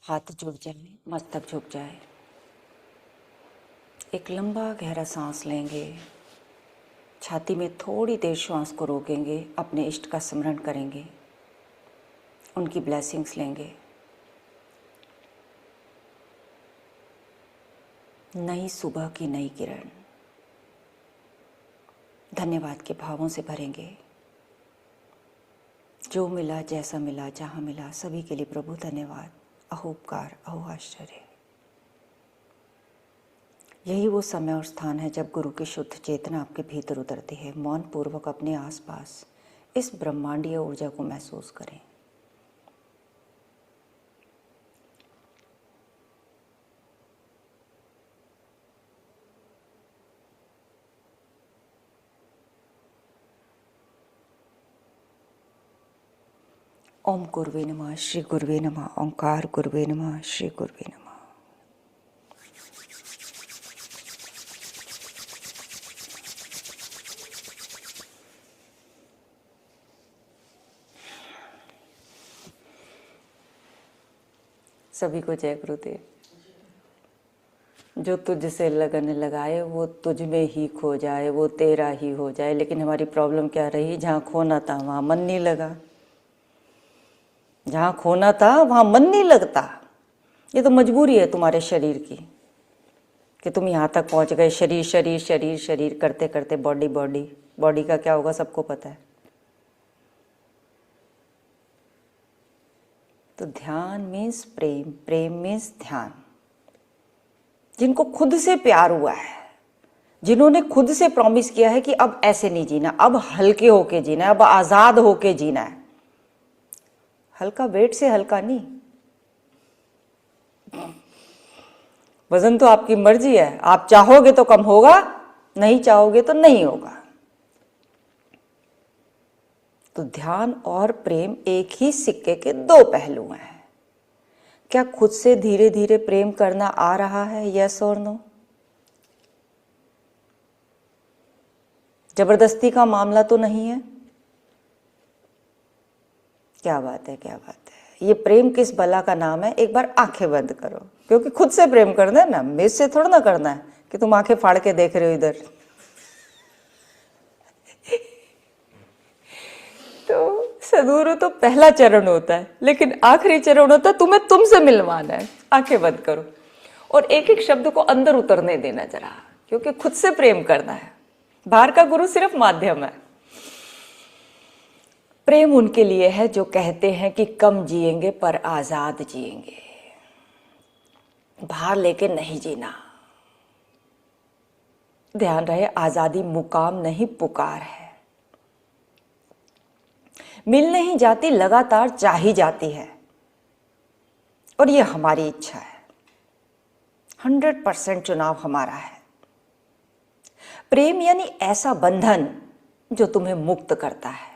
हाथ जुड़ जाए, मस्तक झुक जाए। एक लंबा गहरा सांस लेंगे। छाती में थोड़ी देर श्वास को रोकेंगे, अपने इष्ट का स्मरण करेंगे, उनकी ब्लेसिंग्स लेंगे। नई सुबह की नई किरण, धन्यवाद के भावों से भरेंगे। जो मिला, जैसा मिला, जहाँ मिला, सभी के लिए प्रभु धन्यवाद। अहो उपकार, अहो आश्चर्य। यही वो समय और स्थान है जब गुरु की शुद्ध चेतना आपके भीतर उतरती है। मौन पूर्वक अपने आसपास इस ब्रह्मांडीय ऊर्जा को महसूस करें। ओम गुरुवे नमः, श्री गुरुवे नमः, ओंकार गुरुवे नमः, श्री गुरुवे नमः। सभी को जय गुरुदेव। जो तुझसे लगन लगाए वो तुझ में ही खो जाए, वो तेरा ही हो जाए। लेकिन हमारी प्रॉब्लम क्या रही, जहाँ खोना था वहाँ मन नहीं लगा, जहाँ खोना था वहाँ मन नहीं लगता। ये तो मजबूरी है तुम्हारे शरीर की कि तुम यहाँ तक पहुँच गए। शरीर शरीर शरीर शरीर करते करते बॉडी बॉडी बॉडी का क्या होगा सबको पता है। तो ध्यान मीन्स प्रेम, प्रेम मीन्स ध्यान। जिनको खुद से प्यार हुआ है, जिन्होंने खुद से प्रॉमिस किया है कि अब ऐसे नहीं जीना, अब हल्के होके जीना है, अब आजाद होके जीना है। हल्का वेट से हल्का नहीं, वजन तो आपकी मर्जी है। आप चाहोगे तो कम होगा, नहीं चाहोगे तो नहीं होगा। तो ध्यान और प्रेम एक ही सिक्के के दो पहलू हैं। क्या खुद से धीरे धीरे प्रेम करना आ रहा है? यस और नो? जबरदस्ती का मामला तो नहीं है? क्या बात है, क्या बात है। ये प्रेम किस बला का नाम है? एक बार आंखें बंद करो, क्योंकि खुद से प्रेम करना है ना, मेरे से थोड़ा ना करना है कि तुम आंखें फाड़ के देख रहे हो इधर। तो सदगुरु तो पहला चरण होता है, लेकिन आखिरी चरण होता है तुम्हें तुमसे मिलवाना है। आंखें बंद करो और एक एक शब्द को अंदर उतरने देना जरा, क्योंकि खुद से प्रेम करना है। बाहर का गुरु सिर्फ माध्यम है। प्रेम उनके लिए है जो कहते हैं कि कम जिएंगे पर आजाद जिएंगे, बाहर लेके नहीं जीना। ध्यान रहे, आजादी मुकाम नहीं, पुकार है। मिल नहीं जाती, लगातार चाही जाती है, और ये हमारी इच्छा है। 100% चुनाव हमारा है। प्रेम यानी ऐसा बंधन जो तुम्हें मुक्त करता है।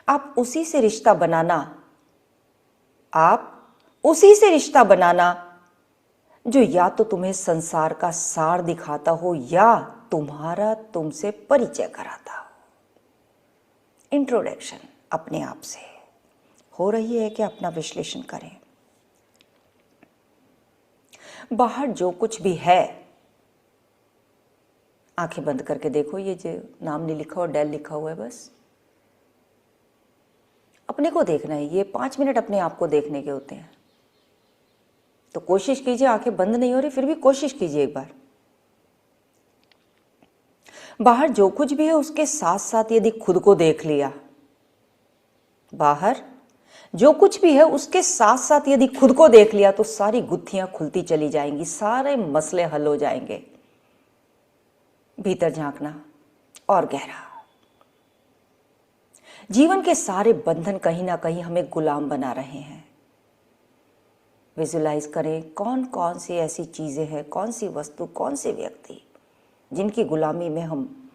आप उसी से रिश्ता बनाना जो या तो तुम्हें संसार का सार दिखाता हो या तुम्हारा तुमसे परिचय कराता हो। इंट्रोडक्शन अपने आप से हो रही है कि अपना विश्लेषण करें। बाहर जो कुछ भी है, आंखें बंद करके देखो। ये जो नाम नहीं लिखा और डेल लिखा हुआ है, बस अपने को देखना है। ये 5 मिनट अपने आप को देखने के होते हैं। तो कोशिश कीजिए, आंखें बंद नहीं हो रही फिर भी कोशिश कीजिए एक बार। बाहर जो कुछ भी है उसके साथ साथ यदि खुद को देख लिया, बाहर जो कुछ भी है उसके साथ साथ यदि खुद को देख लिया, तो सारी गुत्थियां खुलती चली जाएंगी, सारे मसले हल हो जाएंगे। भीतर झांकना और गहरा। जीवन के सारे बंधन कहीं ना कहीं हमें गुलाम बना रहे हैं। विजुलाइज करें कौन कौन सी ऐसी चीजें हैं, कौन सी वस्तु, कौन से व्यक्ति जिनकी गुलामी में हम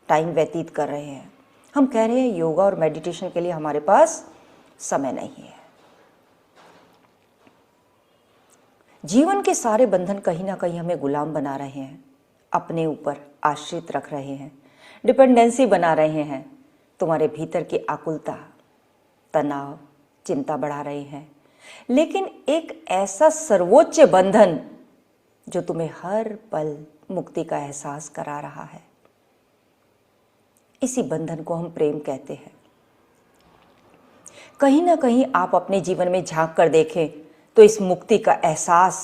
टाइम व्यतीत कर रहे हैं। हम कह रहे हैं योगा और मेडिटेशन के लिए हमारे पास समय नहीं है। जीवन के सारे बंधन कहीं ना कहीं हमें गुलाम बना रहे हैं, अपने ऊपर आश्रित रख रहे हैं, डिपेंडेंसी बना रहे हैं। तुम्हारे भीतर की आकुलता, तनाव, चिंता बढ़ा रहे हैं। लेकिन एक ऐसा सर्वोच्च बंधन जो तुम्हें हर पल मुक्ति का एहसास करा रहा है। इसी बंधन को हम प्रेम कहते हैं। कहीं ना कहीं आप अपने जीवन में झांक कर देखें तो इस मुक्ति का एहसास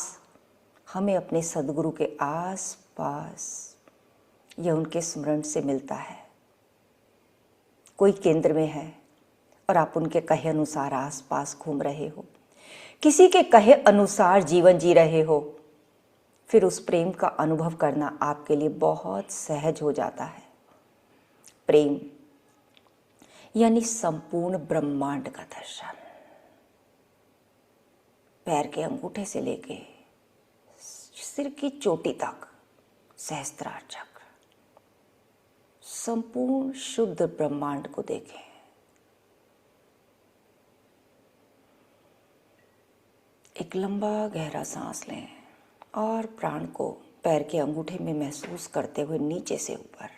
हमें अपने सदगुरु के आस पास या उनके स्मरण से मिलता है। कोई केंद्र में है और आप उनके कहे अनुसार आस पास घूम रहे हो, किसी के कहे अनुसार जीवन जी रहे हो, फिर उस प्रेम का अनुभव करना आपके लिए बहुत सहज हो जाता है। प्रेम यानी संपूर्ण ब्रह्मांड का दर्शन, पैर के अंगूठे से लेके सिर की चोटी तक सहस्त्रार चक्र, संपूर्ण शुद्ध ब्रह्मांड को देखें। एक लंबा गहरा सांस लें और प्राण को पैर के अंगूठे में महसूस करते हुए नीचे से ऊपर,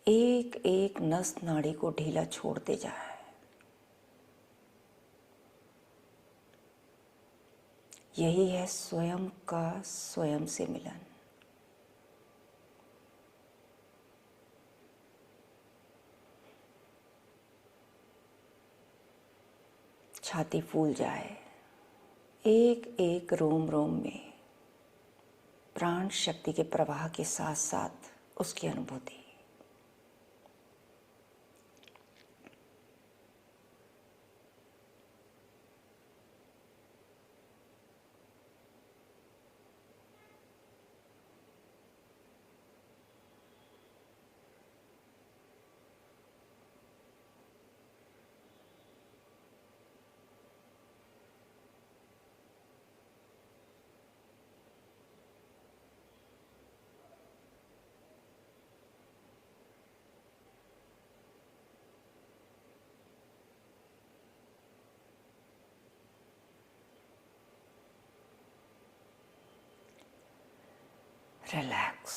एक एक नस नाड़ी को ढीला छोड़ते जाएं। यही है स्वयं का स्वयं से मिलन। छाती फूल जाए, एक एक रोम रोम में प्राण शक्ति के प्रवाह के साथ साथ उसकी अनुभूति। रिलैक्स।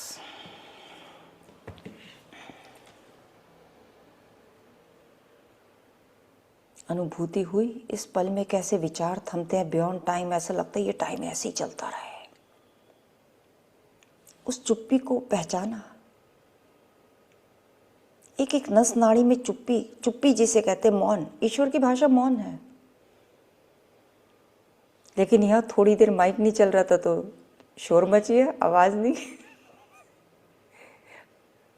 अनुभूति हुई इस पल में कैसे विचार थमते हैं बियॉन्ड टाइम। ऐसा लगता है ये टाइम ऐसे ही चलता रहे। उस चुप्पी को पहचाना, एक एक नस नाड़ी में चुप्पी। चुप्पी जिसे कहते हैं मौन, ईश्वर की भाषा मौन है। लेकिन यहाँ थोड़ी देर माइक नहीं चल रहा था तो शोर मची है,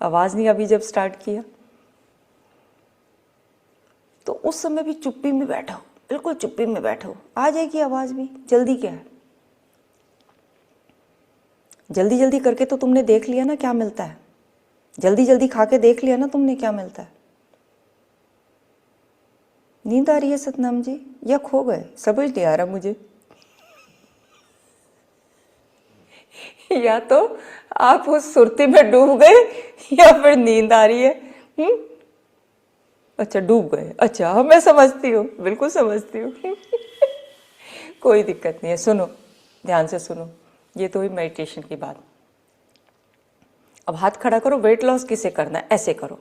आवाज नहीं अभी जब स्टार्ट किया तो उस समय भी चुप्पी में बैठो, बिल्कुल चुप्पी में बैठो। आ जाएगी आवाज भी, जल्दी क्या है। जल्दी जल्दी करके तो तुमने देख लिया ना क्या मिलता है। जल्दी जल्दी खा के देख लिया ना तुमने क्या मिलता है। नींद आ रही है सतनाम जी या खो गए, समझ नहीं आ रहा मुझे। या तो आप उस सुरती में डूब गए या फिर नींद आ रही है। अच्छा डूब गए, अच्छा मैं समझती हूँ, बिल्कुल समझती हूँ। कोई दिक्कत नहीं है, सुनो ध्यान से सुनो। ये तो हुई मेडिटेशन की बात। अब हाथ खड़ा करो। वेट लॉस किसे करना है, ऐसे करो।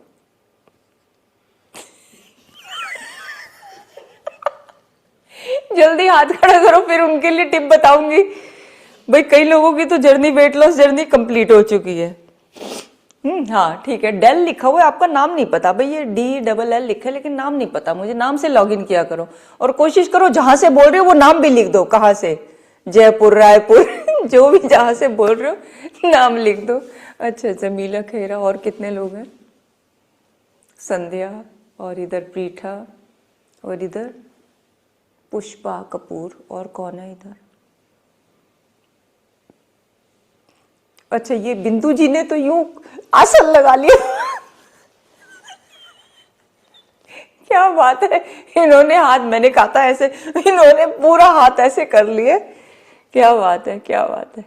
जल्दी हाथ खड़ा करो, फिर उनके लिए टिप बताऊंगी। भाई कई लोगों की तो journey, weight loss journey complete हो चुकी है। हाँ ठीक है। डेल लिखा हुआ है, आपका नाम नहीं पता। भाई ये DLL लिखा है लेकिन नाम नहीं पता मुझे। नाम से लॉगिन किया करो और कोशिश करो जहां से बोल रहे हो वो नाम भी लिख दो। कहाँ से, जयपुर, रायपुर, जो भी जहां से बोल रहे हो नाम लिख दो। अच्छा जमीला खेरा, और कितने लोग हैं, संध्या, और इधर प्रीठा, और इधर पुष्पा कपूर, और कौन है इधर। अच्छा ये बिंदु जी ने तो यूं आसन लगा लिया। क्या बात है, इन्होंने हाथ, मैंने कहा था ऐसे, इन्होंने पूरा हाथ ऐसे कर लिए। क्या बात है, क्या बात है।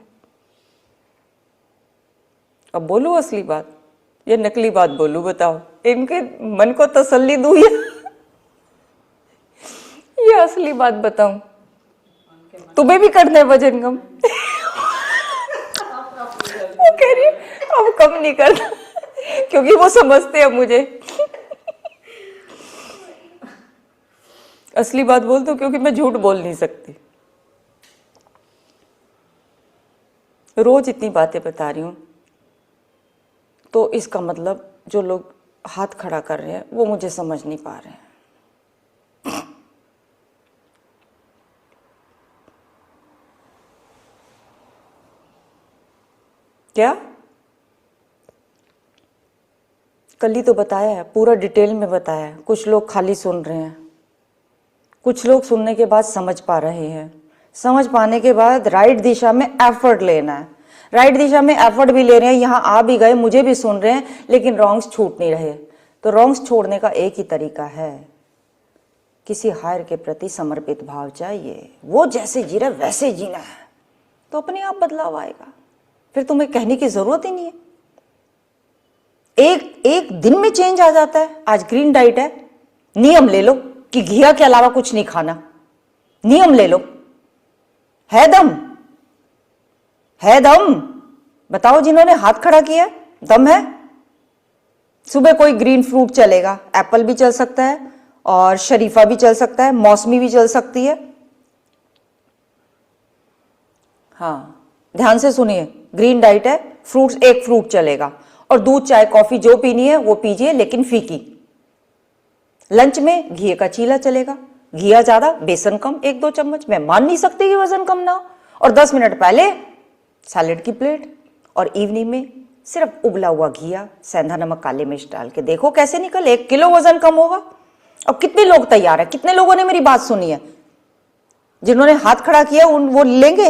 अब बोलूं असली बात या नकली बात बोलूं, बताओ। इनके मन को तसल्ली दूं या असली बात बताऊं। तुम्हें भी करना है वजन कम। वो कह रही अब कम नहीं करना क्योंकि वो समझते हैं मुझे। असली बात बोल दो, क्योंकि मैं झूठ बोल नहीं सकती। रोज इतनी बातें बता रही हूं, तो इसका मतलब जो लोग हाथ खड़ा कर रहे हैं वो मुझे समझ नहीं पा रहे हैं। क्या? कल ही तो बताया है, पूरा डिटेल में बताया है। कुछ लोग खाली सुन रहे हैं, कुछ लोग सुनने के बाद समझ पा रहे हैं, समझ पाने के बाद राइट दिशा में एफर्ट लेना है। राइट दिशा में एफर्ट भी ले रहे हैं, यहाँ आ भी गए, मुझे भी सुन रहे हैं, लेकिन रॉन्ग्स छूट नहीं रहे। तो रॉन्ग्स छोड़ने का एक ही तरीका है, किसी हायर के प्रति समर्पित भाव चाहिए। वो जैसे जी रहा वैसे जीना है, तो अपने आप बदलाव आएगा। फिर तुम्हें कहने की जरूरत ही नहीं है। एक दिन में चेंज आ जाता है। आज ग्रीन डाइट है, नियम ले लो कि घिया के अलावा कुछ नहीं खाना। नियम ले लो। है दम? है दम? बताओ जिन्होंने हाथ खड़ा किया, दम है? सुबह कोई ग्रीन फ्रूट चलेगा, एप्पल भी चल सकता है और शरीफा भी चल सकता है, मौसमी भी चल सकती है। हाँ, ध्यान से सुनिए, ग्रीन डाइट है, फ्रूट्स, एक फ्रूट चलेगा, और दूध चाय कॉफी जो पीनी है वो पीजिए, लेकिन फीकी। लंच में घी का चीला चलेगा, घिया ज्यादा बेसन कम, 1-2 चम्मच। मैं मान नहीं सकती कि वजन कम ना हो। और 10 मिनट पहले सैलेड की प्लेट, और इवनिंग में सिर्फ उबला हुआ घिया, सेंधा नमक, काली मिर्च डाल के देखो कैसे निकल 1 किलो वजन कम होगा। और कितने लोग तैयार है? कितने लोगों ने मेरी बात सुनी है? जिन्होंने हाथ खड़ा किया वो लेंगे,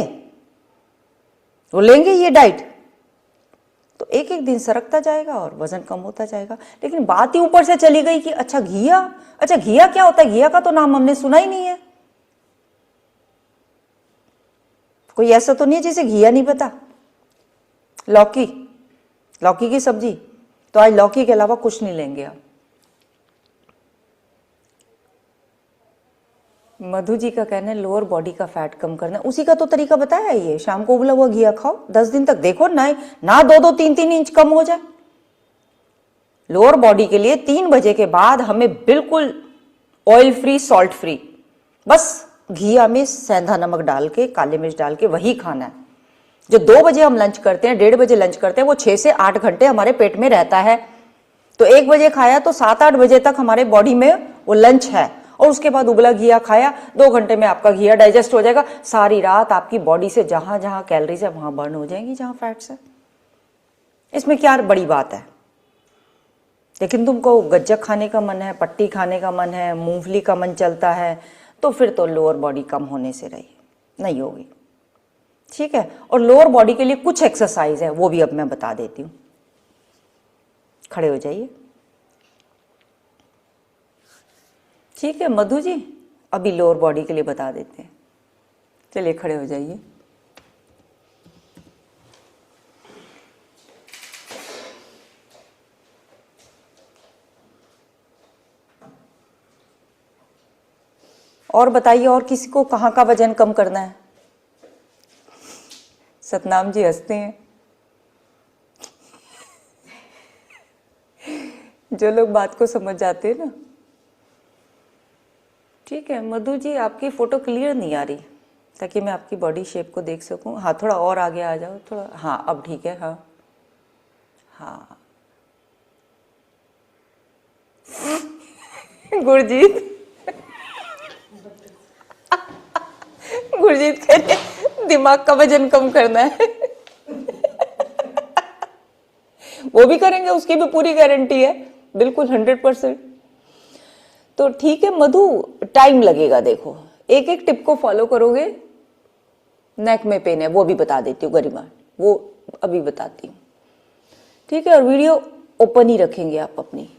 वो लेंगे ये डाइट, तो एक एक दिन सरकता जाएगा और वजन कम होता जाएगा। लेकिन बात ही ऊपर से चली गई कि अच्छा घिया, अच्छा घिया क्या होता है? घिया का तो नाम हमने सुना ही नहीं है। कोई ऐसा तो नहीं है जिसे घिया नहीं पता। लौकी, लौकी की सब्जी, तो आज लौकी के अलावा कुछ नहीं लेंगे आप। मधु जी का कहना है लोअर बॉडी का फैट कम करना, उसी का तो तरीका बताया है ये। शाम को उबला हुआ घिया खाओ, 10 दिन तक देखो ना 2-2, 3-3 इंच कम हो जाए। लोअर बॉडी के लिए 3 बजे के बाद हमें बिल्कुल ऑयल फ्री, सॉल्ट फ्री, बस घिया में सेंधा नमक डाल के, काली मिर्च डाल के वही खाना है। जो 2 बजे हम लंच करते हैं, 1:30 बजे लंच करते हैं, वो 6 से 8 घंटे हमारे पेट में रहता है। तो 1 बजे खाया तो 7-8 बजे तक हमारे बॉडी में वो लंच है, और उसके बाद उबला घिया खाया, 2 घंटे में आपका घिया डाइजेस्ट हो जाएगा। सारी रात आपकी बॉडी से जहां जहां कैलोरीज है वहां बर्न हो जाएंगी, जहां फैट्स है। इसमें क्या बड़ी बात है? लेकिन तुमको गज्जक खाने का मन है, पट्टी खाने का मन है, मूंगफली का मन चलता है, तो फिर तो लोअर बॉडी कम होने से रही नहीं होगी। ठीक है? और लोअर बॉडी के लिए कुछ एक्सरसाइज है, वो भी अब मैं बता देती हूं। खड़े हो जाइए। ठीक है मधु जी, अभी लोअर बॉडी के लिए बता देते हैं। चलिए खड़े हो जाइए। और बताइए, और किसी को कहाँ का वजन कम करना है? सतनाम जी हंसते हैं। जो लोग बात को समझ जाते हैं ना। ठीक है मधु जी, आपकी फोटो क्लियर नहीं आ रही, ताकि मैं आपकी बॉडी शेप को देख सकूं। हाँ, थोड़ा और आगे आ जाओ, थोड़ा। हाँ, अब ठीक है। हाँ हाँ। गुरजीत गुरजीत कह रहे दिमाग का वजन कम करना है। वो भी करेंगे, उसकी भी पूरी गारंटी है, बिल्कुल 100%। तो ठीक है मधु, टाइम लगेगा। देखो, एक एक टिप को फॉलो करोगे। नेक में पेन है, वो भी बता देती हूँ गरिमा, वो अभी बताती हूँ। ठीक है? और वीडियो ओपन ही रखेंगे आप अपनी।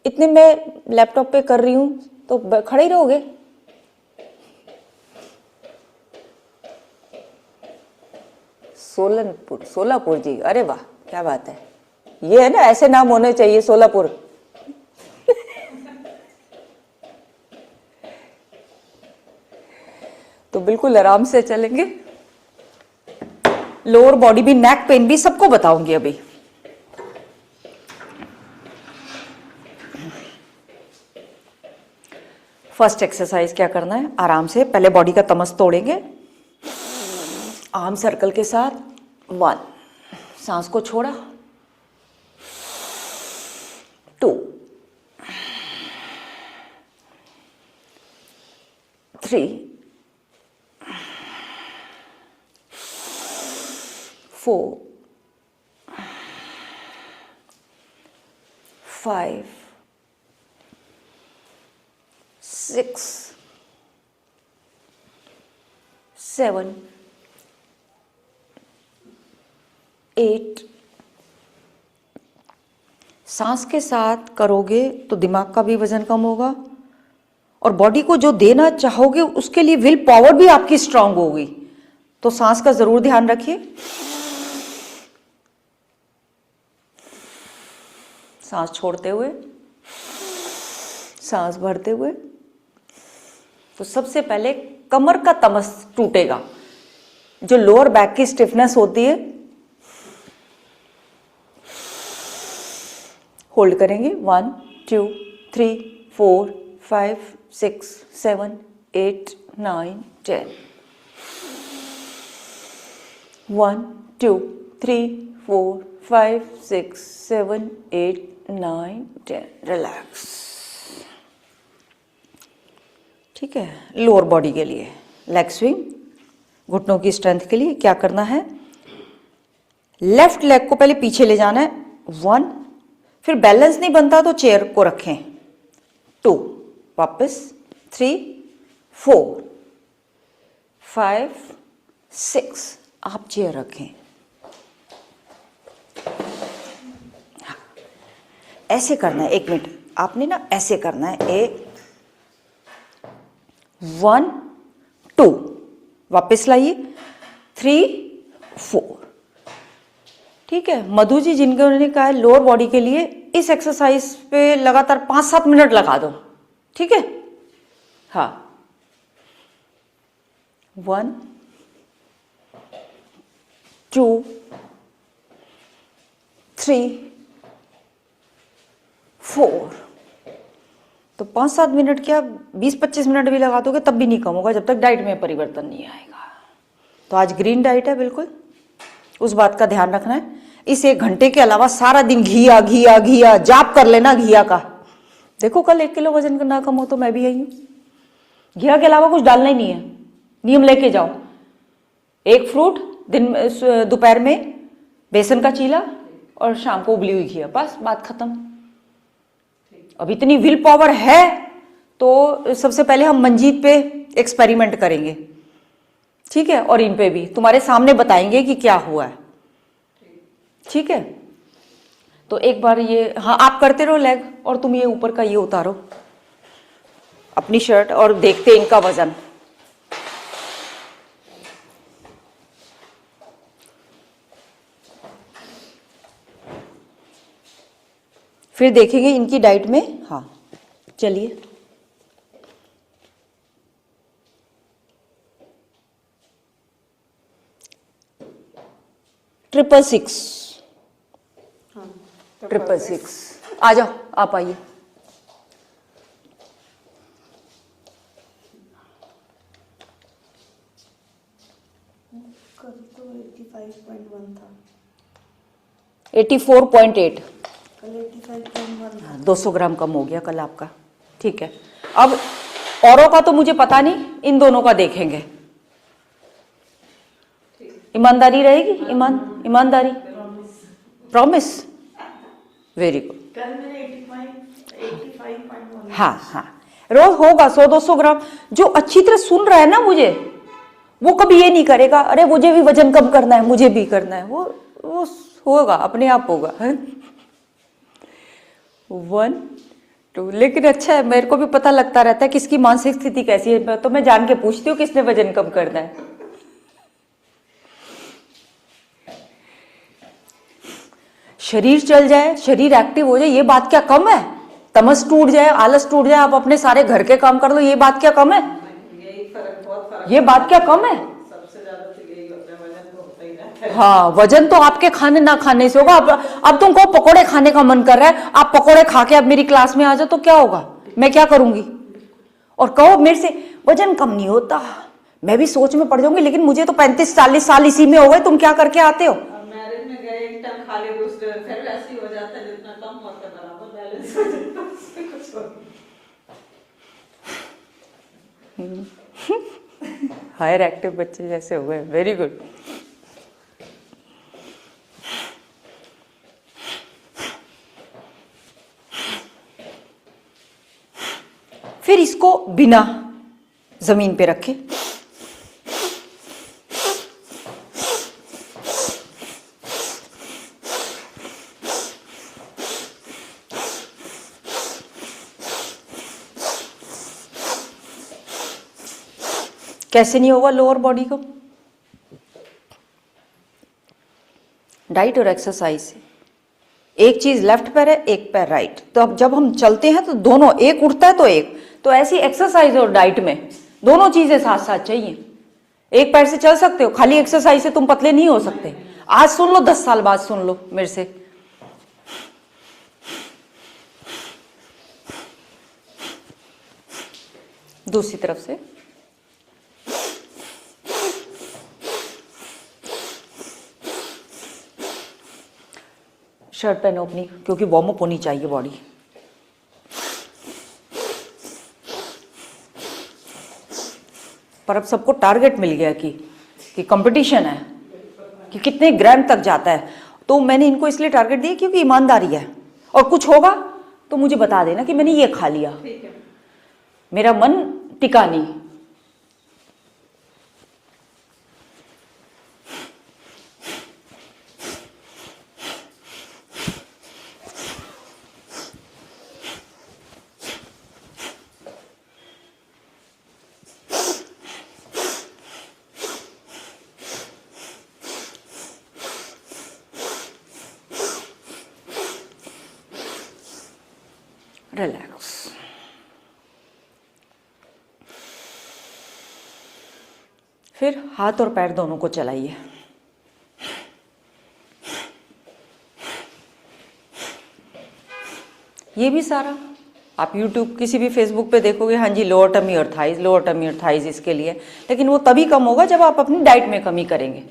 इतने मैं लैपटॉप पे कर रही हूं तो खड़े ही रहोगे। सोलापुर जी, अरे वाह, क्या बात है। ये है ना, ऐसे नाम होने चाहिए, सोलापुर। तो बिल्कुल आराम से चलेंगे। लोअर बॉडी भी, नेक पेन भी, सबको बताऊंगी अभी। फर्स्ट एक्सरसाइज क्या करना है, आराम से पहले बॉडी का तमस तोड़ेंगे, आर्म सर्कल के साथ। 1, सांस को छोड़ा। 2, 3, 4, 5, 6, 7, 8। सांस के साथ करोगे तो दिमाग का भी वजन कम होगा और बॉडी को जो देना चाहोगे उसके लिए विल पावर भी आपकी स्ट्रांग होगी। तो सांस का जरूर ध्यान रखिए। सांस छोड़ते हुए, सांस भरते हुए। तो सबसे पहले कमर का तमस टूटेगा, जो लोअर बैक की स्टिफनेस होती है। होल्ड करेंगे। 1, 2, 3, 4, 5, 6, 7, 8, 9, 10। 1, 2, 3, 4, 5, 6, 7, 8, 9, 10। रिलैक्स। ठीक है। लोअर बॉडी के लिए लेग स्विंग, घुटनों की स्ट्रेंथ के लिए क्या करना है, लेफ्ट लेग को पहले पीछे ले जाना है। 1, फिर बैलेंस नहीं बनता तो चेयर को रखें। 2, वापस। 3, 4, 5, 6, आप चेयर रखें। हाँ, ऐसे करना है। 1 मिनट, आपने ना ऐसे करना है। 1, 2, वापस लाइए। 3, 4। ठीक है। मधु जी, जिनको उन्होंने कहा है लोअर बॉडी के लिए, इस एक्सरसाइज पे लगातार 5-7 मिनट लगा दो। ठीक है। हाँ। 1, 2, 3, 4। तो 5-7 मिनट क्या, 20-25 मिनट भी लगा दोगे तब भी नहीं कम होगा, जब तक डाइट में परिवर्तन नहीं आएगा। तो आज ग्रीन डाइट है, बिल्कुल उस बात का ध्यान रखना है। इस 1 घंटे के अलावा सारा दिन घिया घिया घिया जाप कर लेना घिया का। देखो कल 1 किलो वजन ना कम हो तो मैं भी यही हूं। घिया के अलावा कुछ डालना ही नहीं है। नियम लेके जाओ, 1 फ्रूट दिन, दोपहर में बेसन का चीला और शाम को उबली हुई घिया, बस बात खत्म। अब इतनी विल पावर है तो सबसे पहले हम मंजीत पे एक्सपेरिमेंट करेंगे। ठीक है। और इन पे भी तुम्हारे सामने बताएंगे कि क्या हुआ है। ठीक है। तो एक बार ये, हाँ आप करते रहो लेग, और तुम ये ऊपर का ये उतारो अपनी शर्ट और देखते इनका वजन। फिर देखेंगे इनकी डाइट में। हाँ चलिए। Triple six, 666। आ जाओ, आप आइए। कल तो 85.1 था, 84.8। कल 85.1 था। 200 ग्राम कम हो गया कल आपका। ठीक है। अब औरों का तो मुझे पता नहीं, इन दोनों का देखेंगे। ईमानदारी रहेगी। ईमानदारी, प्रॉमिस। Very good. कल मैंने 85.1। हाँ हाँ, रोज होगा 100-200 ग्राम। जो अच्छी तरह सुन रहा है ना मुझे, वो कभी ये नहीं करेगा अरे मुझे भी वजन कम करना है, मुझे भी करना है। वो होगा, अपने आप होगा। 1, 2। लेकिन अच्छा है, मेरे को भी पता लगता रहता है किसकी मानसिक स्थिति कैसी है, तो मैं जान के पूछती हूँ किसने वजन कम करना है। शरीर चल जाए, शरीर एक्टिव हो जाए, ये बात क्या कम है? तमस टूट जाए, आलस टूट जाए, आप अपने सारे घर के काम कर लो, ये बात क्या कम है? ये बात क्या कम है? सबसे ज्यादा तो यही होता है, वजन तो होता ही रहता है। हाँ, वजन तो आपके खाने ना खाने से होगा। अब तुमको पकोड़े खाने का मन कर रहा है, आप पकोड़े खा के अब मेरी क्लास में आ जाओ तो क्या होगा? मैं क्या करूंगी? और कहो मेरे से वजन कम नहीं होता, मैं भी सोच में पड़ जाऊंगी, लेकिन मुझे तो 35-40 साल इसी में हो गए, तुम क्या करके आते हो? मैरिज में गए एक टाइम खा ले दूसरे फिर वैसे ही हो जाता है, जितना कम होता है बराबर बैलेंस हो जाता है, उससे कुछ हो हायर एक्टिव बच्चे जैसे हो गए, वेरी गुड। फिर इसको बिना जमीन पे रखे कैसे नहीं होगा लोअर बॉडी को? डाइट और एक्सरसाइज से। एक चीज लेफ्ट पैर है, एक पैर राइट, तो अब जब हम चलते हैं तो दोनों, एक उठता है तो एक, तो ऐसी एक्सरसाइज और डाइट में दोनों चीजें साथ साथ चाहिए। एक पैर से चल सकते हो, खाली एक्सरसाइज से तुम पतले नहीं हो सकते। आज सुन लो, 10 साल बाद सुन लो मेरे से। दूसरी तरफ से शर्ट पहनो अपनी, क्योंकि वार्म अप होनी चाहिए बॉडी। पर अब सबको टारगेट मिल गया कि कंपटीशन है कि कितने ग्राम तक जाता है, तो मैंने इनको इसलिए टारगेट दिया क्योंकि ईमानदारी है। और कुछ होगा तो मुझे बता देना कि मैंने ये खा लिया, मेरा मन टिका नहीं। रिलैक्स। फिर हाथ और पैर दोनों को चलाइए। ये भी सारा आप YouTube किसी भी फेसबुक पे देखोगे, हाँ जी लोअर टमी और थाइज, लोअर टमी और थाइज इसके लिए, लेकिन वो तभी कम होगा जब आप अपनी डाइट में कमी करेंगे।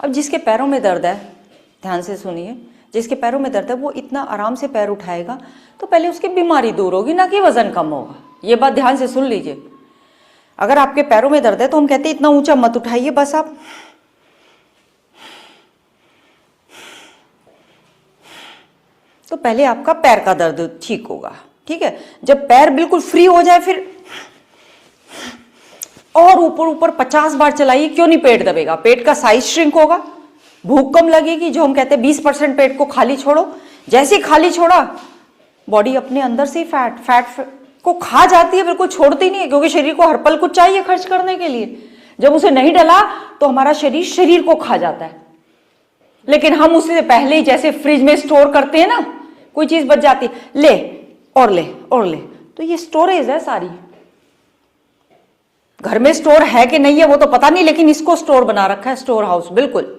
अब जिसके पैरों में दर्द है, ध्यान से सुनिए, जिसके पैरों में दर्द है वो इतना आराम से पैर उठाएगा तो पहले उसकी बीमारी दूर होगी, ना कि वजन कम होगा। ये बात ध्यान से सुन लीजिए। अगर आपके पैरों में दर्द है तो हम कहते हैं इतना ऊंचा मत उठाइए, बस आप तो पहले आपका पैर का दर्द ठीक होगा। ठीक है, जब पैर बिल्कुल फ्री हो जाए फिर और ऊपर ऊपर 50 बार चलाइए। क्यों नहीं पेट दबेगा? पेट का साइज श्रिंक होगा, भूख कम लगेगी। जो हम कहते हैं 20% पेट को खाली छोड़ो, जैसे ही खाली छोड़ा बॉडी अपने अंदर से फैट को खा जाती है, बिल्कुल छोड़ती नहीं है, क्योंकि शरीर को हर पल कुछ चाहिए खर्च करने के लिए। जब उसे नहीं डला तो हमारा शरीर को खा जाता है। लेकिन हम उससे पहले ही जैसे फ्रिज में स्टोर करते हैं ना, कोई चीज बच जाती है, ले और ले और ले, तो ये स्टोरेज है सारी। घर में स्टोर है कि नहीं है वो तो पता नहीं, लेकिन इसको स्टोर बना रखा है, स्टोर हाउस बिल्कुल।